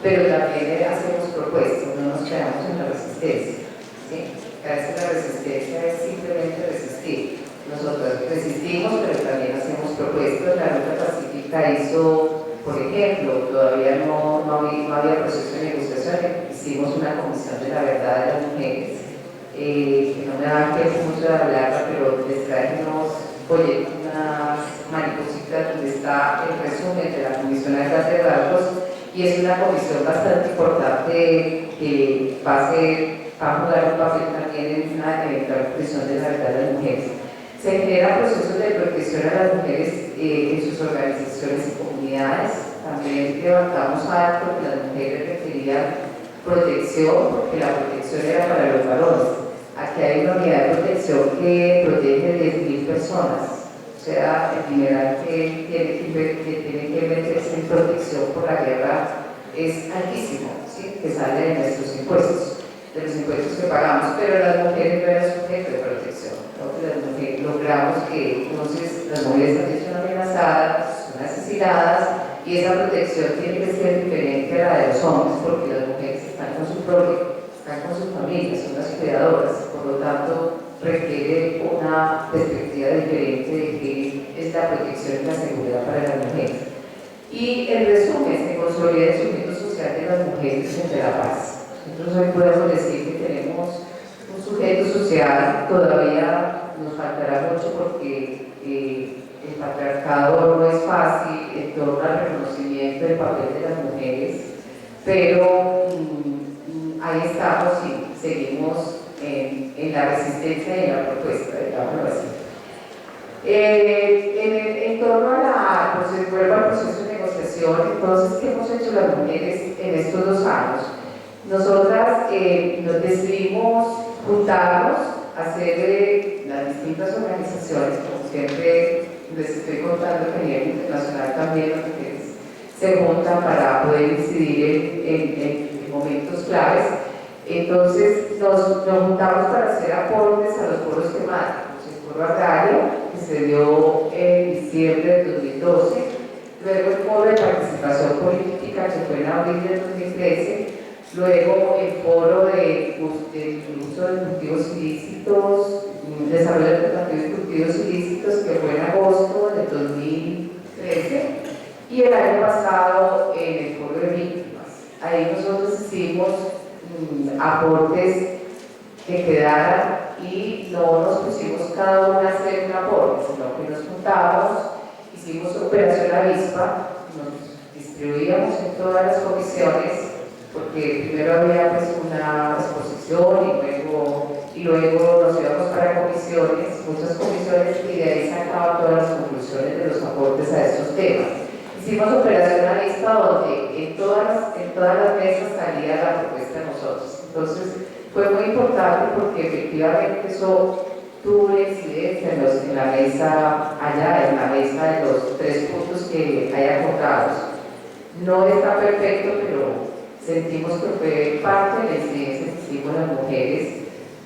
pero también hacemos propuestas, no nos quedamos en la resistencia. ¿Sí? A veces la resistencia es simplemente resistir. Nosotros resistimos, pero también hacemos propuestas. La Ruta Pacífica hizo, por ejemplo, todavía no había proceso de negociación, hicimos una comisión de la verdad de las mujeres. Que no me da tiempo mucho de hablarla, pero les traje unas maripositas donde está el resumen de la Comisión de Datos, y es una comisión bastante importante que va a jugar un papel también en una eventual protección de la verdad de las mujeres. Se generan procesos de protección a las mujeres en sus organizaciones y comunidades. También levantamos alto que las mujeres requerían protección, porque la protección era para los varones. Aquí hay una unidad de protección que protege 10.000 personas. O sea, el dineral que tiene que meterse en protección por la guerra es altísimo, ¿sí? Que sale de nuestros impuestos, de los impuestos que pagamos, pero las mujeres no eran sujeto de protección, ¿no? Las mujeres, logramos que entonces las mujeres también son amenazadas, son asesinadas, y esa protección tiene que ser diferente a la de los hombres, porque las mujeres están con su familia, son las cuidadoras, por lo tanto requiere una perspectiva diferente de qué es la protección y la seguridad para las mujeres. Y en resumen, se consolida el sujeto social de las mujeres frente a la paz. Nosotros hoy podemos decir que tenemos un sujeto social, todavía nos faltará mucho porque el patriarcado no es fácil en torno al reconocimiento del papel de las mujeres, pero ahí estamos y seguimos en la resistencia y en la propuesta, digámoslo así. En torno vuelvo al proceso de negociación, entonces, ¿qué hemos hecho las mujeres en estos 2 años? Nosotras nos decidimos juntarnos, hacer las distintas organizaciones, como siempre les estoy contando que a nivel internacional también las mujeres se juntan para poder incidir en momentos claves. Entonces nos juntamos para hacer aportes a los foros temáticos, el foro agrario, que se dio en diciembre de 2012, luego el foro de participación política, que fue en abril de 2013, luego el foro de uso de cultivos ilícitos, desarrollo alternativo de cultivos ilícitos, que fue en agosto de 2013, y el año pasado en el foro de víctimas. Ahí nosotros hicimos aportes que quedaran y no nos pusimos cada una a hacer un aporte, sino que nos juntamos, hicimos operación avispa, nos distribuíamos en todas las comisiones, porque primero había pues una exposición y luego nos íbamos para comisiones, muchas comisiones, y de ahí sacaban todas las conclusiones de los aportes a estos temas. Hicimos operación avispa donde en todas las mesas salía la propuesta de nosotros. Entonces fue muy importante porque efectivamente eso tuvo una incidencia en la mesa allá, en la mesa de los 3 puntos que hay acordados. No está perfecto, pero sentimos que fue parte de la incidencia que hicimos las mujeres,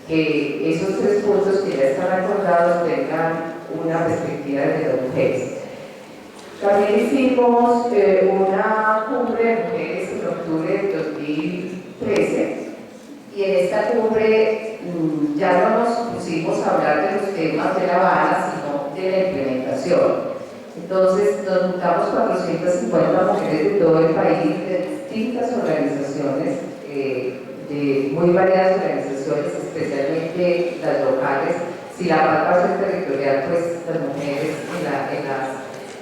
que esos 3 puntos que ya están acordados tengan una perspectiva de las mujeres. También hicimos una cumbre de mujeres en octubre de 2013 y en esta cumbre ya no nos pusimos a hablar de los temas de La Habana, sino de la implementación. Entonces nos juntamos 450 mujeres de todo el país, de distintas organizaciones, de muy variadas organizaciones, especialmente las locales. Si la paz va a ser territorial, pues las mujeres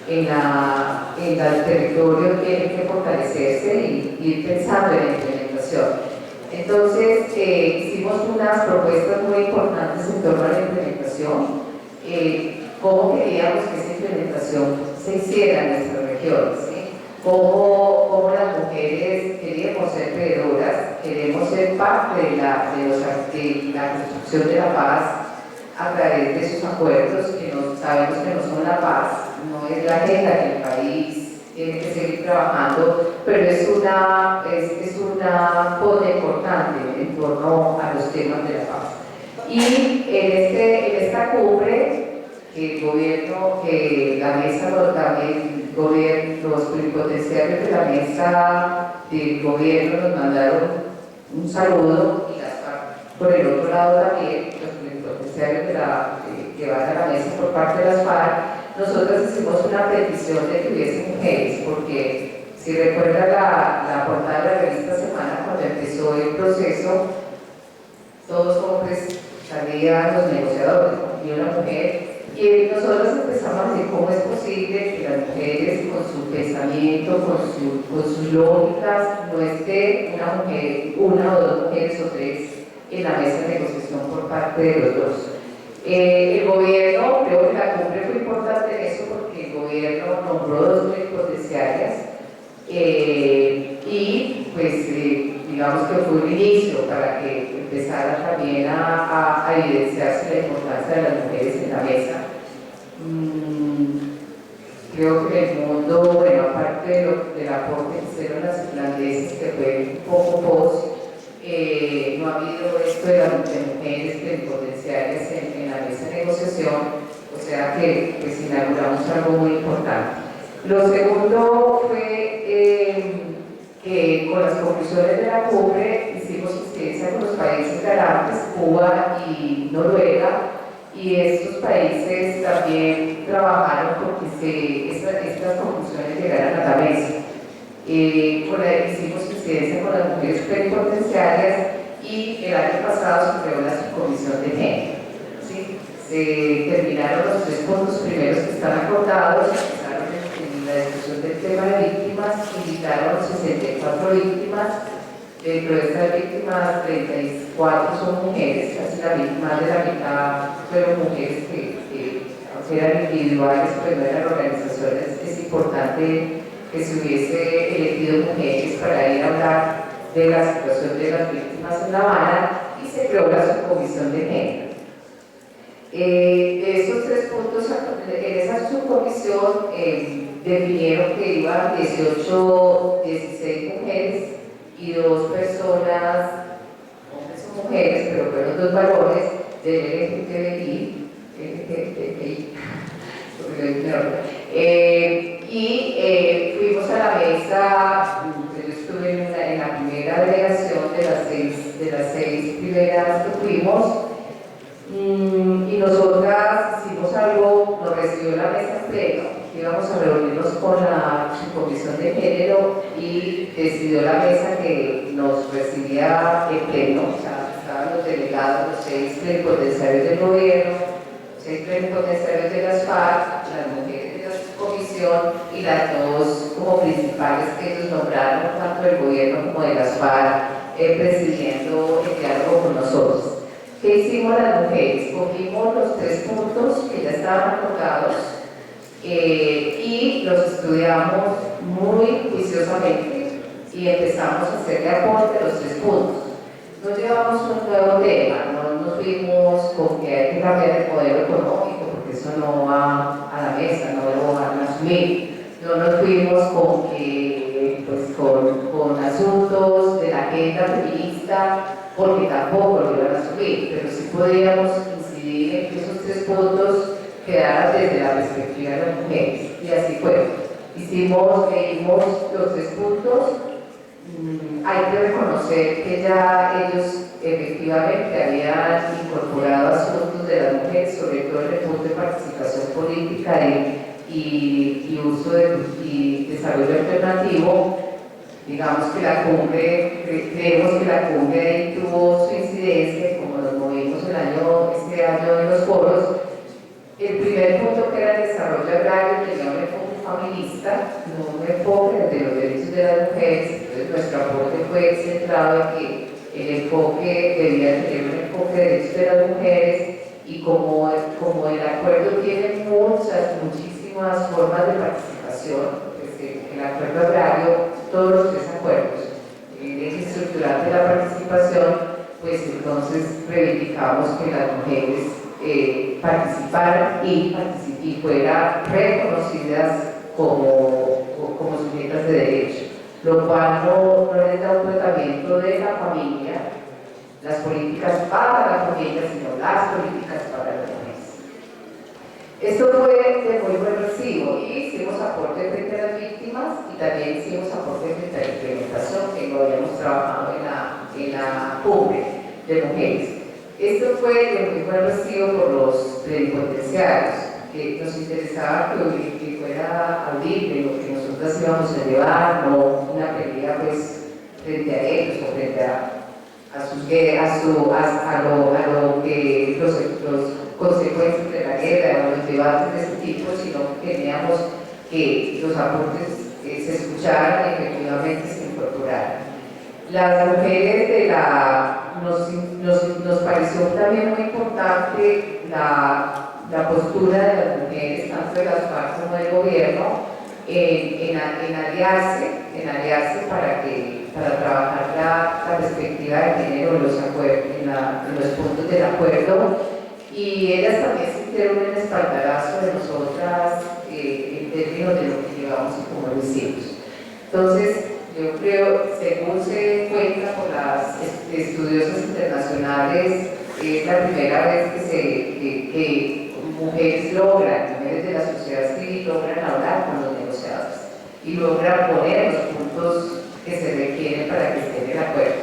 en el territorio tienen que fortalecerse y ir pensando en la implementación. Entonces, hicimos unas propuestas muy importantes en torno a la implementación. Cómo queríamos que esa implementación se hiciera en nuestras regiones, ¿sí? Cómo las mujeres queríamos ser veedoras, queremos ser parte de la construcción de la paz a través de esos acuerdos que sabemos que no son la paz, no es la agenda que el país tiene que seguir trabajando, pero es una cosa importante en torno a los temas de la paz. Y en esta cumbre, que el gobierno, que la mesa, los plenipotenciarios de la mesa del gobierno nos mandaron un saludo y las FARC por el otro lado también, los plenipotenciarios que van a la mesa por parte de las FARC. Nosotros hicimos una petición de que hubiese mujeres, porque si recuerdan la portada de la revista Semana, cuando empezó el proceso, todos hombres salían los negociadores y una mujer. Y nosotros empezamos a decir cómo es posible que las mujeres con su pensamiento, con sus lógicas, no esté una o dos mujeres o tres en la mesa de negociación por parte de los dos. El gobierno, creo que la cumbre fue importante en eso porque el gobierno nombró dos plenipotenciarias y pues digamos que fue un inicio para que empezara también a evidenciarse la importancia de las mujeres en la mesa. Creo que en el mundo, bueno, aparte del aporte que hicieron las irlandesas, que fue un poco post, no ha habido esto de las mujeres plenipotenciarias en la mesa de negociación, o sea que pues inauguramos algo muy importante. Lo segundo fue que con las conclusiones de la cumbre hicimos incidencia con los países garantes, Cuba y Noruega, y estos países también trabajaron porque estas conclusiones llegaran a la mesa. Hicimos incidencia con las mujeres plenipotenciarias y el año pasado se creó la subcomisión de género. ¿Sí? Se terminaron los 3 puntos primeros que están acordados, empezaron en la discusión del tema de víctimas, invitaron 64 víctimas. Dentro de estas víctimas, 34 son mujeres, casi más de la mitad fueron mujeres que aunque eran individuales, pues no eran organizaciones. Es importante que se hubiese elegido mujeres para ir a hablar de la situación de las víctimas en La Habana y se creó la subcomisión de género. De esos 3 puntos, en esa subcomisión definieron que iban 16 mujeres y 2 personas, hombres o mujeres, pero fueron 2 varones del LGTBI, y fuimos a la mesa. Yo estuve en la primera delegación de las 6 primeras que fuimos, y nosotras hicimos algo, nos recibió la mesa en pleno, íbamos a reunirnos con la subcomisión de género y decidió la mesa que nos recibía en pleno, o sea, estaban los delegados, los 6 plenipotenciarios del gobierno, 6 plenipotenciarios de las FARC, las mujeres de la subcomisión y las 2 como principales que ellos nombraron, tanto del gobierno como de las FARC, presidiendo el diálogo con nosotros. ¿Qué hicimos las mujeres? Cogimos los 3 puntos que ya estaban acordados y los estudiamos muy juiciosamente y empezamos a hacerle aporte a los 3 puntos. No llevamos un nuevo tema, no nos fuimos con que hay que cambiar el modelo económico, porque eso no va a la mesa, no lo van a asumir. No nos fuimos con que, pues, con asuntos de la agenda feminista, porque tampoco lo iban a asumir, pero sí podíamos incidir en que esos 3 puntos quedaran desde la perspectiva de las mujeres, y así fue. leímos los 3 puntos. Hay que reconocer que ya ellos efectivamente habían incorporado asuntos de las mujeres, sobre todo en el punto de participación política y uso y desarrollo alternativo. Digamos que la cumbre, creemos que la cumbre ahí tuvo su incidencia, como nos movimos este año en los foros. El primer punto, que era el desarrollo agrario, tenía un enfoque feminista, no un enfoque de los derechos de las mujeres. Entonces nuestro aporte fue centrado en que el enfoque debía tener un enfoque de derechos de las mujeres, y como el acuerdo tiene muchísimas formas de participación, pues el acuerdo agrario, todos los 3 acuerdos, el eje estructural de la participación, pues entonces reivindicamos que las mujeres participaran y fueran reconocidas como sujetas de derecho, lo cual no les da un tratamiento de la familia, las políticas para la familia, sino las políticas para las mujeres. Esto fue de muy buen recibo, y hicimos aporte frente a las víctimas y también hicimos aporte frente a la implementación, que lo habíamos trabajado en la cumbre de mujeres. Esto fue de muy buen recibo por los plenipotenciarios, que nos interesaba que fuera audible lo que nosotros íbamos a llevar, no una pelea pues frente a ellos o frente a lo que los consecuencias de la guerra o los debates de ese tipo, sino que queríamos que los aportes se escucharan y efectivamente se incorporaran. Las mujeres nos pareció también muy importante la postura de las mujeres, tanto de las FARC como del gobierno, en aliarse para trabajar la perspectiva de género en los puntos del acuerdo, y ellas también sintieron un espaldarazo de nosotras en términos de lo que llevamos y cómo lo hicimos. Entonces, yo creo, según se encuentra por las estudiosas internacionales, es la primera vez que mujeres de la sociedad civil logran hablar con los negociadores y logran poner los puntos que se requieren para que estén de acuerdo.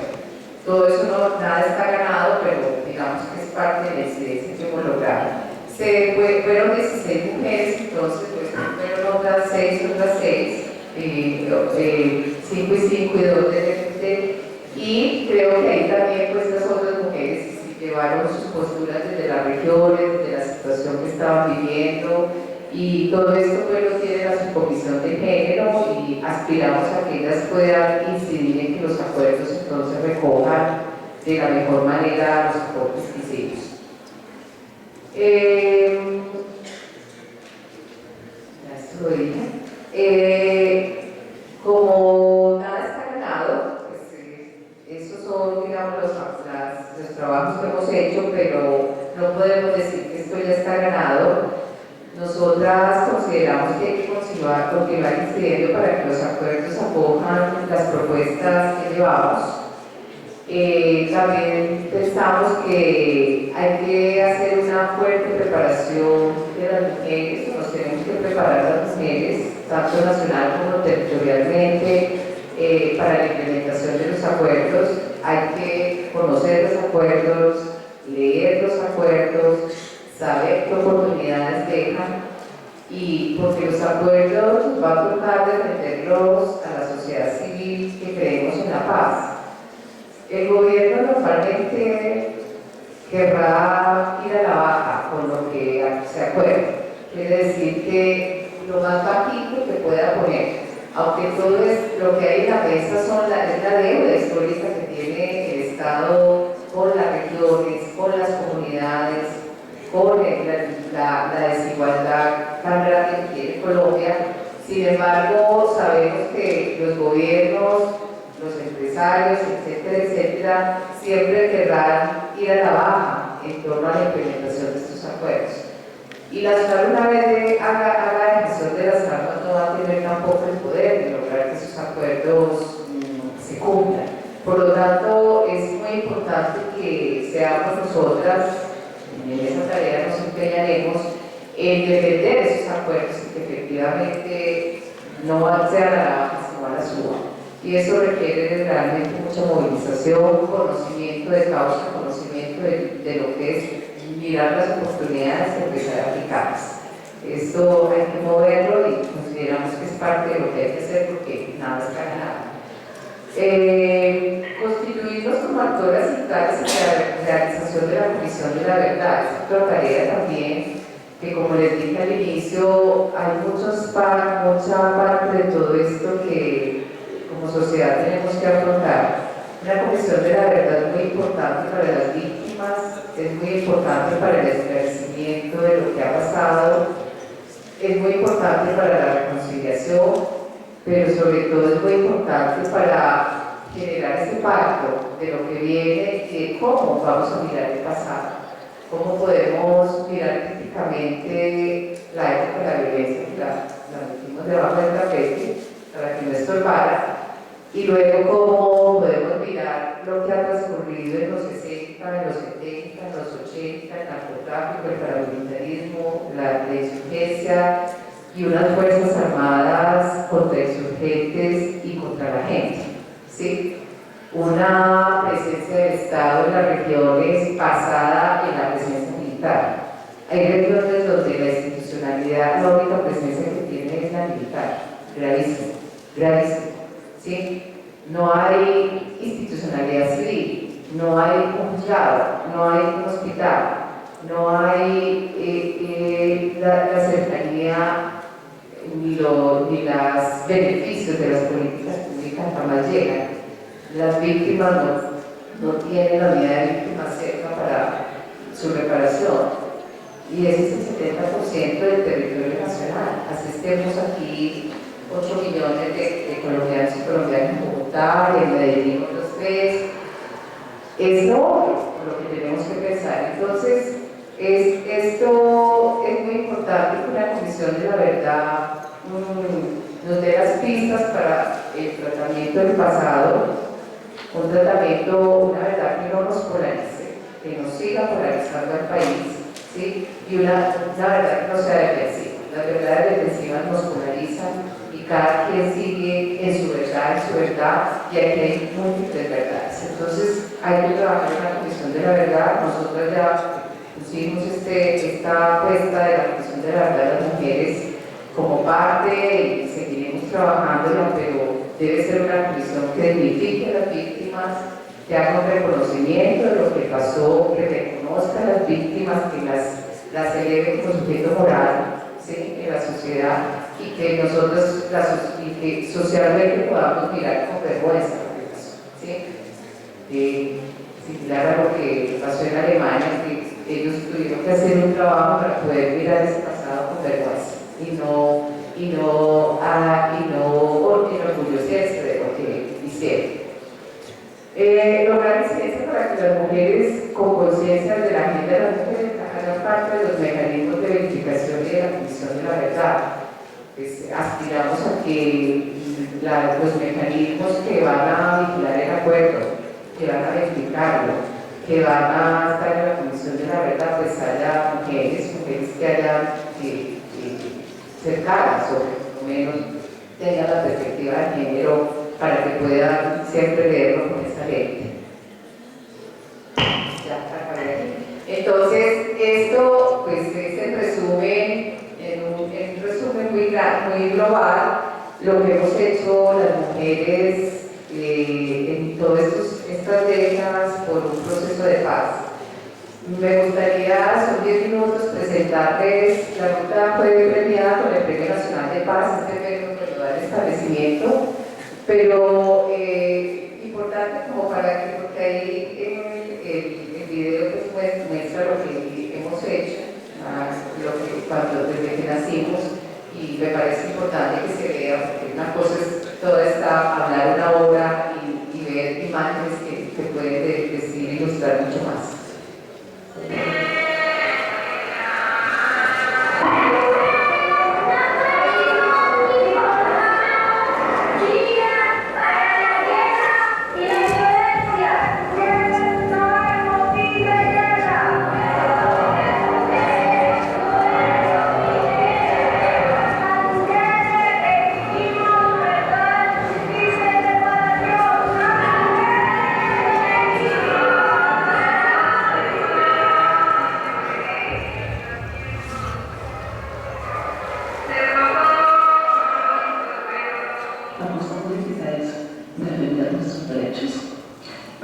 Todo eso nada está ganado, pero digamos que es parte de la incidencia que hemos logrado. Fueron 16 mujeres, entonces pues, fueron otras 6, 5 y 5 y 2 de repente, y creo que ahí también pues las otras mujeres llevaron sus posturas desde las regiones, desde la situación que estaban viviendo, y todo esto pues lo tiene la subcomisión de género, y aspiramos a que ellas puedan incidir en que los acuerdos entonces recojan de la mejor manera los aportes que hicimos. Ya esto lo dije. Como nada está ganado, pues, esos son, digamos, los trabajos que hemos hecho, pero no podemos decir que esto ya está ganado. Nosotras consideramos que hay que continuar incidiendo para que los acuerdos acojan las propuestas que llevamos. También pensamos que hay que hacer una fuerte preparación de las mujeres, nos tenemos que preparar las mujeres, tanto nacional como territorialmente, para la implementación de los acuerdos. Hay que conocer los acuerdos, leer los acuerdos, saber qué oportunidades dejan, y porque los acuerdos nos va a tocar defenderlos a la sociedad civil que creemos en la paz. El gobierno normalmente querrá ir a la baja con lo que se acuerde. Quiere decir que lo más bajito que pueda poner, aunque todo lo que hay en la mesa es la deuda histórica que tiene el Estado con las regiones, con las comunidades, con la desigualdad tan grande que tiene Colombia. Sin embargo, sabemos que los gobiernos, los empresarios, etcétera, siempre querrán ir a la baja en torno a la implementación de estos acuerdos. Y la ciudad, una vez haga ejecución de las armas, no va a tener tampoco el poder de lograr que esos acuerdos se cumplan. Por lo tanto, es muy importante que seamos nosotras, en esa tarea nos empeñaremos en defender esos acuerdos y que efectivamente no sea la baja, sino a la suba. Y eso requiere realmente mucha movilización, conocimiento de causa, conocimiento de lo que es mirar las oportunidades y empezar a aplicarlas. Esto hay que moverlo y consideramos que es parte de lo que hay que hacer porque nada está ganado. Constituirnos como actores centrales en la realización de la Comisión de la Verdad es otra tarea también que, como les dije al inicio, hay mucha parte de todo esto que como sociedad tenemos que afrontar. Una Comisión de la Verdad es muy importante para las víctimas, es muy importante para el esclarecimiento de lo que ha pasado, es muy importante para la reconciliación, pero sobre todo es muy importante para generar ese pacto de lo que viene y de cómo vamos a mirar el pasado, cómo podemos mirar críticamente la época de la violencia que la metimos debajo del tapete para que no estorbara, y luego cómo podemos mirar lo que ha transcurrido en los 60, en los 70, en los 80, el narcotráfico, el paramilitarismo, la insurgencia y unas fuerzas armadas contra insurgentes y contra la gente, ¿sí? Una presencia del Estado en las regiones basada en la presencia militar. Hay regiones donde la institucionalidad, la única presencia que tiene es la militar, gravísimo, gravísimo, ¿sí? No hay institucionalidad civil, no hay un juzgado, no hay un hospital, no hay la cercanía ni los beneficios de las políticas públicas jamás llegan. Las víctimas no tienen la unidad de víctimas cerca para su reparación. Y ese es el 70% del territorio nacional. Así estemos aquí 8 millones de colombianos y colombianas en Bogotá, en Medellín, otros 3. Es lo que tenemos que pensar. Entonces, esto es muy importante que la Comisión de la Verdad nos dé las pistas para el tratamiento del pasado, un tratamiento, una verdad que no nos polarice, que no siga polarizando al país, ¿sí? Y una verdad que no sea defensiva. Las verdades defensivas nos polarizan y cada quien sigue en su verdad, y aquí hay múltiples verdades. Entonces, hay que trabajar en la Comisión de la Verdad. Nosotros ya pusimos esta apuesta de la Comisión de la Verdad de las Mujeres como parte y seguiremos trabajándola, pero debe ser una comisión que dignifique a las víctimas, que haga un reconocimiento de lo que pasó, que reconozca a las víctimas, que las eleve como sujeto moral, ¿sí?, en la sociedad, y que nosotros que socialmente podamos mirar con vergüenza lo que pasó, ¿sí? Similar a lo que pasó en Alemania, que ellos tuvieron que hacer un trabajo para poder mirar ese pasado con vergüenza y no enorgullecerse de lo que hicieron. Lograr incidencia para que las mujeres con conciencia de la agenda de las mujeres hagan parte de los mecanismos de verificación y de la Comisión de la Verdad. Pues, aspiramos a que los mecanismos que van a vigilar el acuerdo, que van a verificarlo, que van a estar en la Comisión de la Verdad, pues haya mujeres que hayan cercanas, o por lo menos tengan la perspectiva de género para que puedan siempre leerlo con esa lente. Ya acabé aquí. Entonces, esto pues es en resumen, en un resumen muy global, lo que hemos hecho las mujeres en todas estas décadas por un proceso de paz. Me gustaría, son 10 minutos, presentarles. La ruta fue premiada con el Premio Nacional de Paz. Este premio nos lo da el establecimiento, pero importante como para que, porque ahí el video pues muestra lo que hemos hecho, desde que nacimos, y me parece importante que se vea, porque una cosa es toda esta, hablar una obra y ver imágenes que pueden decir, ilustrar mucho más.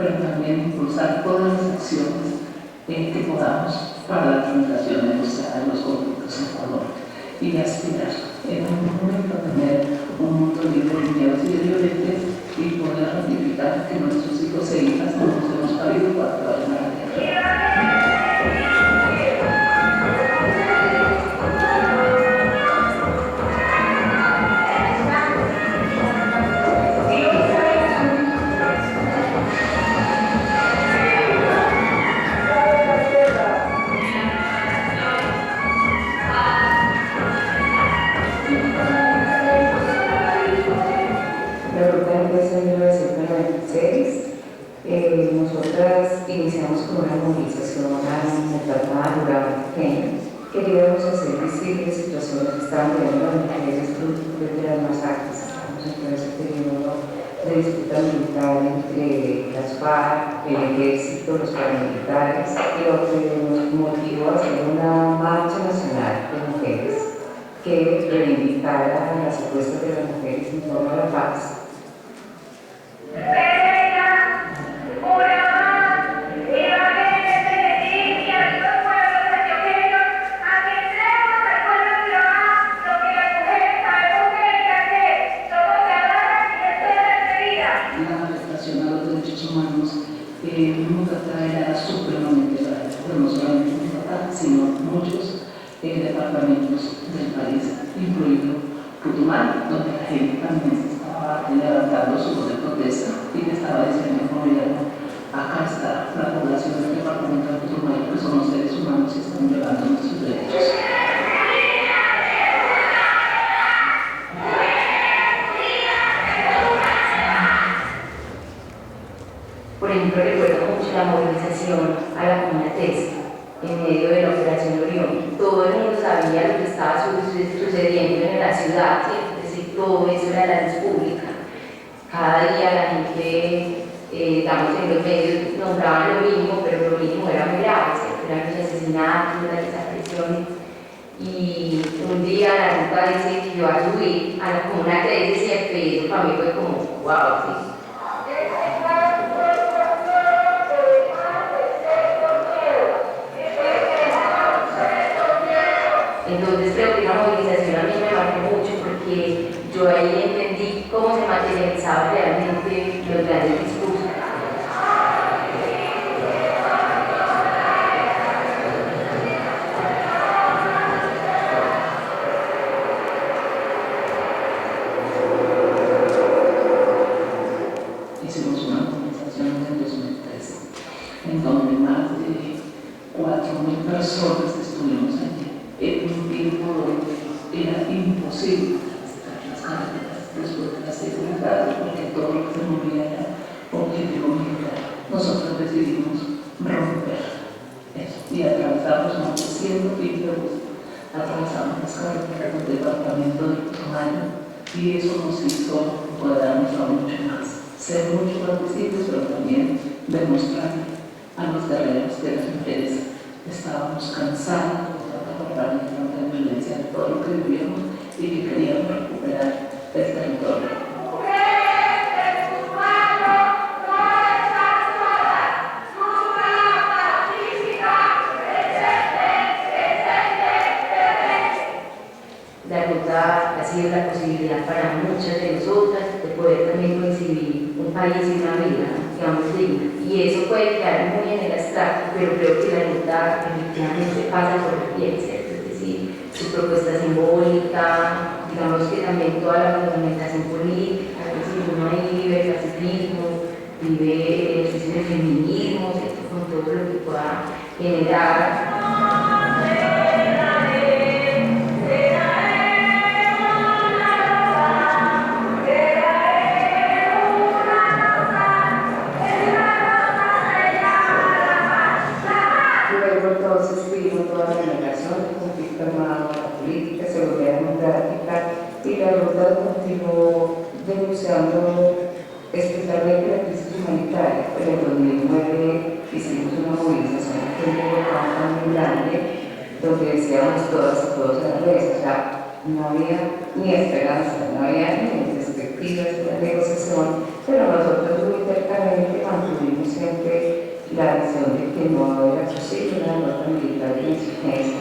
pero también impulsar todas las acciones que podamos para la tramitación negociada de los conflictos en Ecuador y aspirar en algún momento a tener un mundo libre de miedos y de violencia y poder ratificar que nuestros hijos e hijas no nos hemos parido para que vayan a la guerra.
Nosotras iniciamos con una movilización a Montalbán, Urabá, que queríamos hacer visibles situaciones que estaban viviendo las mujeres producto de las masacres. Estamos en todo ese periodo de disputa militar entre las FARC, el ejército, los paramilitares, y lo que nos motivó a hacer una marcha nacional de mujeres que reivindicara las apuestas de las mujeres en torno a la paz.
Nunca era supremamente grave, pero no solamente en Bogotá, sino en muchos departamentos del país, incluido Putumayo, donde la gente también estaba levantando su voz de protesta y que estaba diciendo al gobierno: acá está la población del departamento de Putumayo, que son los seres humanos y están violando nuestros derechos.
Por ejemplo, recuerdo mucho la movilización a la Comuna 13 en medio de la Operación Orión. Todo el mundo sabía lo que estaba sucediendo en la ciudad, ¿sí? Es decir, todo eso era la luz pública. Cada día la gente, digamos, en los medios nombraban lo mismo, pero lo mismo era muy grave, ¿sí? Eran los asesinatos, las desapariciones. Y un día la ruta dice que iba a subir a la Comuna 13, ¿cierto? Y eso para mí fue como, wow, ¿sí? Entonces creo que la movilización a mí me marcó mucho porque yo ahí entendí cómo se materializaban realmente los grandes discursos.
Hicimos una movilización en el 2013, en donde más de 4.000 personas estuvimos allí. En un tiempo donde era imposible transitar las carreteras después de la seguridad, porque todo lo que se movía era objetivo militar. Nosotros decidimos romper eso y atravesamos más de 100 kilómetros, atravesamos las carreteras del departamento de Putumayo y eso nos hizo empoderarnos a mucho más, ser mucho más visibles, pero también demostrar a los guerreros que las mujeres estábamos cansadas de violencia, de todo lo que vivíamos y que queríamos recuperar el territorio.
La ruta ha sido la posibilidad para muchas de nosotras de poder también concebir un país y una vida, digamos, digna. Y eso puede quedar muy en el abstracto, pero creo que la ruta efectivamente pasa por la piel, ¿cierto? Es decir, su propuesta simbólica, digamos que también toda la fundamentación política, es decir, uno ahí vive el pacifismo, vive el ejercicio del feminismo, ¿cierto? Con todo lo que pueda generar. Y la ruta continuó denunciando especialmente la crisis humanitaria. En el 2009 hicimos una movilización aquí en Bogotá muy grande, donde decíamos todas y todos a la vez, o sea, no había ni esperanza, no había ni perspectivas de la negociación, pero nosotros muy cercanamente mantuvimos sí, una nota militar de insurgencia.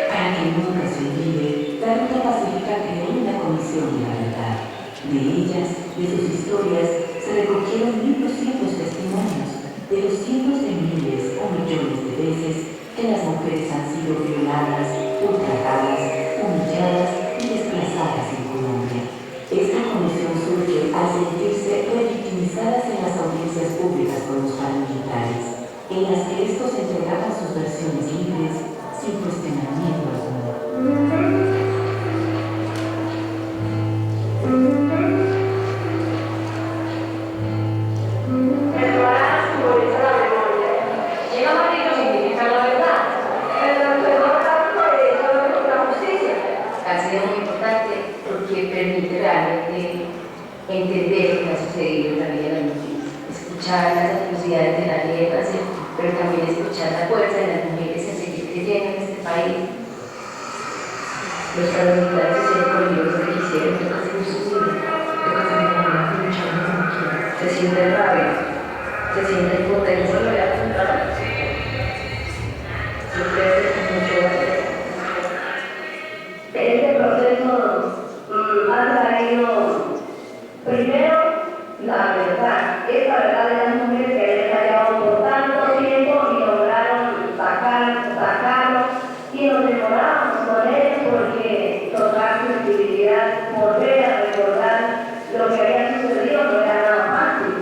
Para que nunca se olvide, la Ruta Pacífica creó una comisión de la verdad. De ellas, de sus historias, se recogieron 1.200 testimonios de los cientos de miles o millones de veces que las mujeres han sido violadas, ultrajadas, humilladas y desplazadas en Colombia. Esta comisión surge al sentirse revictimizadas en las audiencias públicas con los paramilitares, en las que estos entregaban sus versiones libres sin cuestionamiento alguno.
Entender lo que ha sucedido en la vida de las mujeres, escuchar las atrocidades de la guerra, pero también escuchar la fuerza de las mujeres en seguir creyendo en este país. Los paramilitares hicieron con ellos lo que quisieron, lo que se sucedió, se siente rabia, se siente impotencia, lo voy a contar. Ustedes con mucho valor.
Este proceso ha traído primero la verdad, esa verdad de las mujeres que habían callado por tanto tiempo y lograron sacarlo y nos demorábamos con ellos porque tocar sensibilidad, volver a recordar lo que había sucedido no era nada fácil,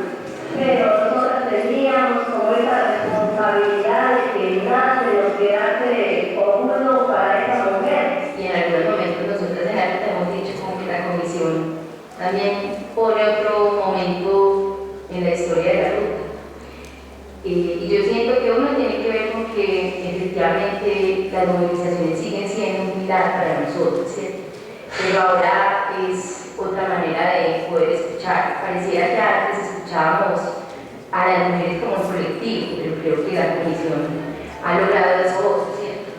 pero nosotras teníamos como esa responsabilidad de que nada se nos quedase oculto para esa mujer.
Y en algunos momentos nosotros en la ruta hemos dicho como que la comisión también pone otro momento en la historia de la ruta. Y yo siento que uno tiene que ver con que efectivamente las movilizaciones siguen siendo un pilar para nosotros, ¿cierto? Pero ahora es otra manera de poder escuchar. Pareciera que antes escuchábamos a las mujeres como un colectivo, pero creo que la comisión ha logrado eso, ¿cierto?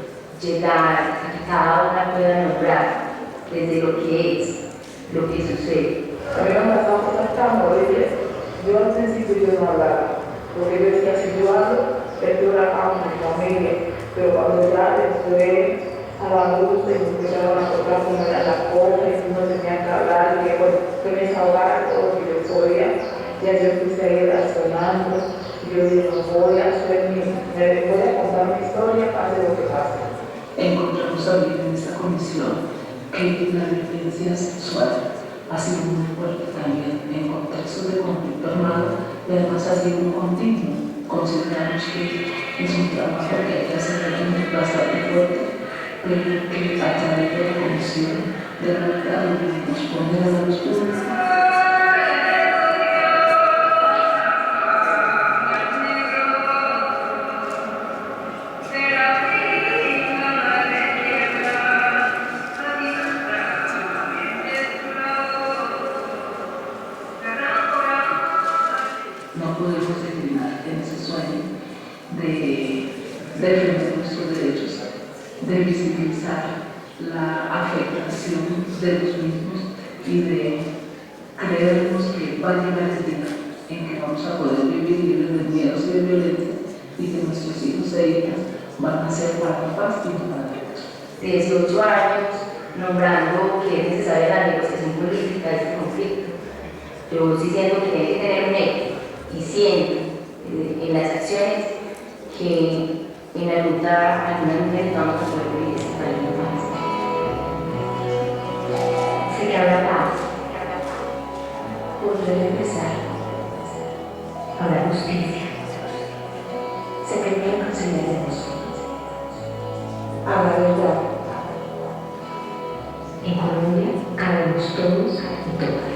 Llegar a que cada una pueda nombrar desde lo que es, lo que sucede.
A mí me estaba contactando, yo al principio yo no hablaba, porque yo decía, si yo hablo, esto era con mi familia, pero cuando ya después a la luz se empezaron a tocar cómo eran las cosas, y uno tenía que hablar, y bueno, que me desahogara todo lo que yo podía, ya yo empecé a ir razonando, y yo dije, no voy a voy a contar mi historia, pase lo que pase.
Encontramos también en esta comisión que la violencia sexual ha sido muy fuerte también en contextos de conflicto armado y además ha sido un continuo. Consideramos que es un trabajo que hay que hacer bastante fuerte, pero que a través de la comisión de la verdad nos pone a la luz pública. No podemos declinar en ese sueño de defender nuestros derechos, de visibilizar la afectación de los mismos y de creernos que va a llegar el día en que vamos a poder vivir libres de miedos y de violencia y que nuestros hijos e hijas van a ser para paz y no para guerra.
18 años nombrando que es necesaria la negociación política de este conflicto. Yo sí siento que tiene que tener un eje y siento en las acciones que en la ruta algunas mujeres vamos a poder vivir este país en paz.
Se que habrá paz. Podré empezar. Habrá justicia. Se que me reconciliaremos. Habrá verdad. En Colombia cabemos todos y todas.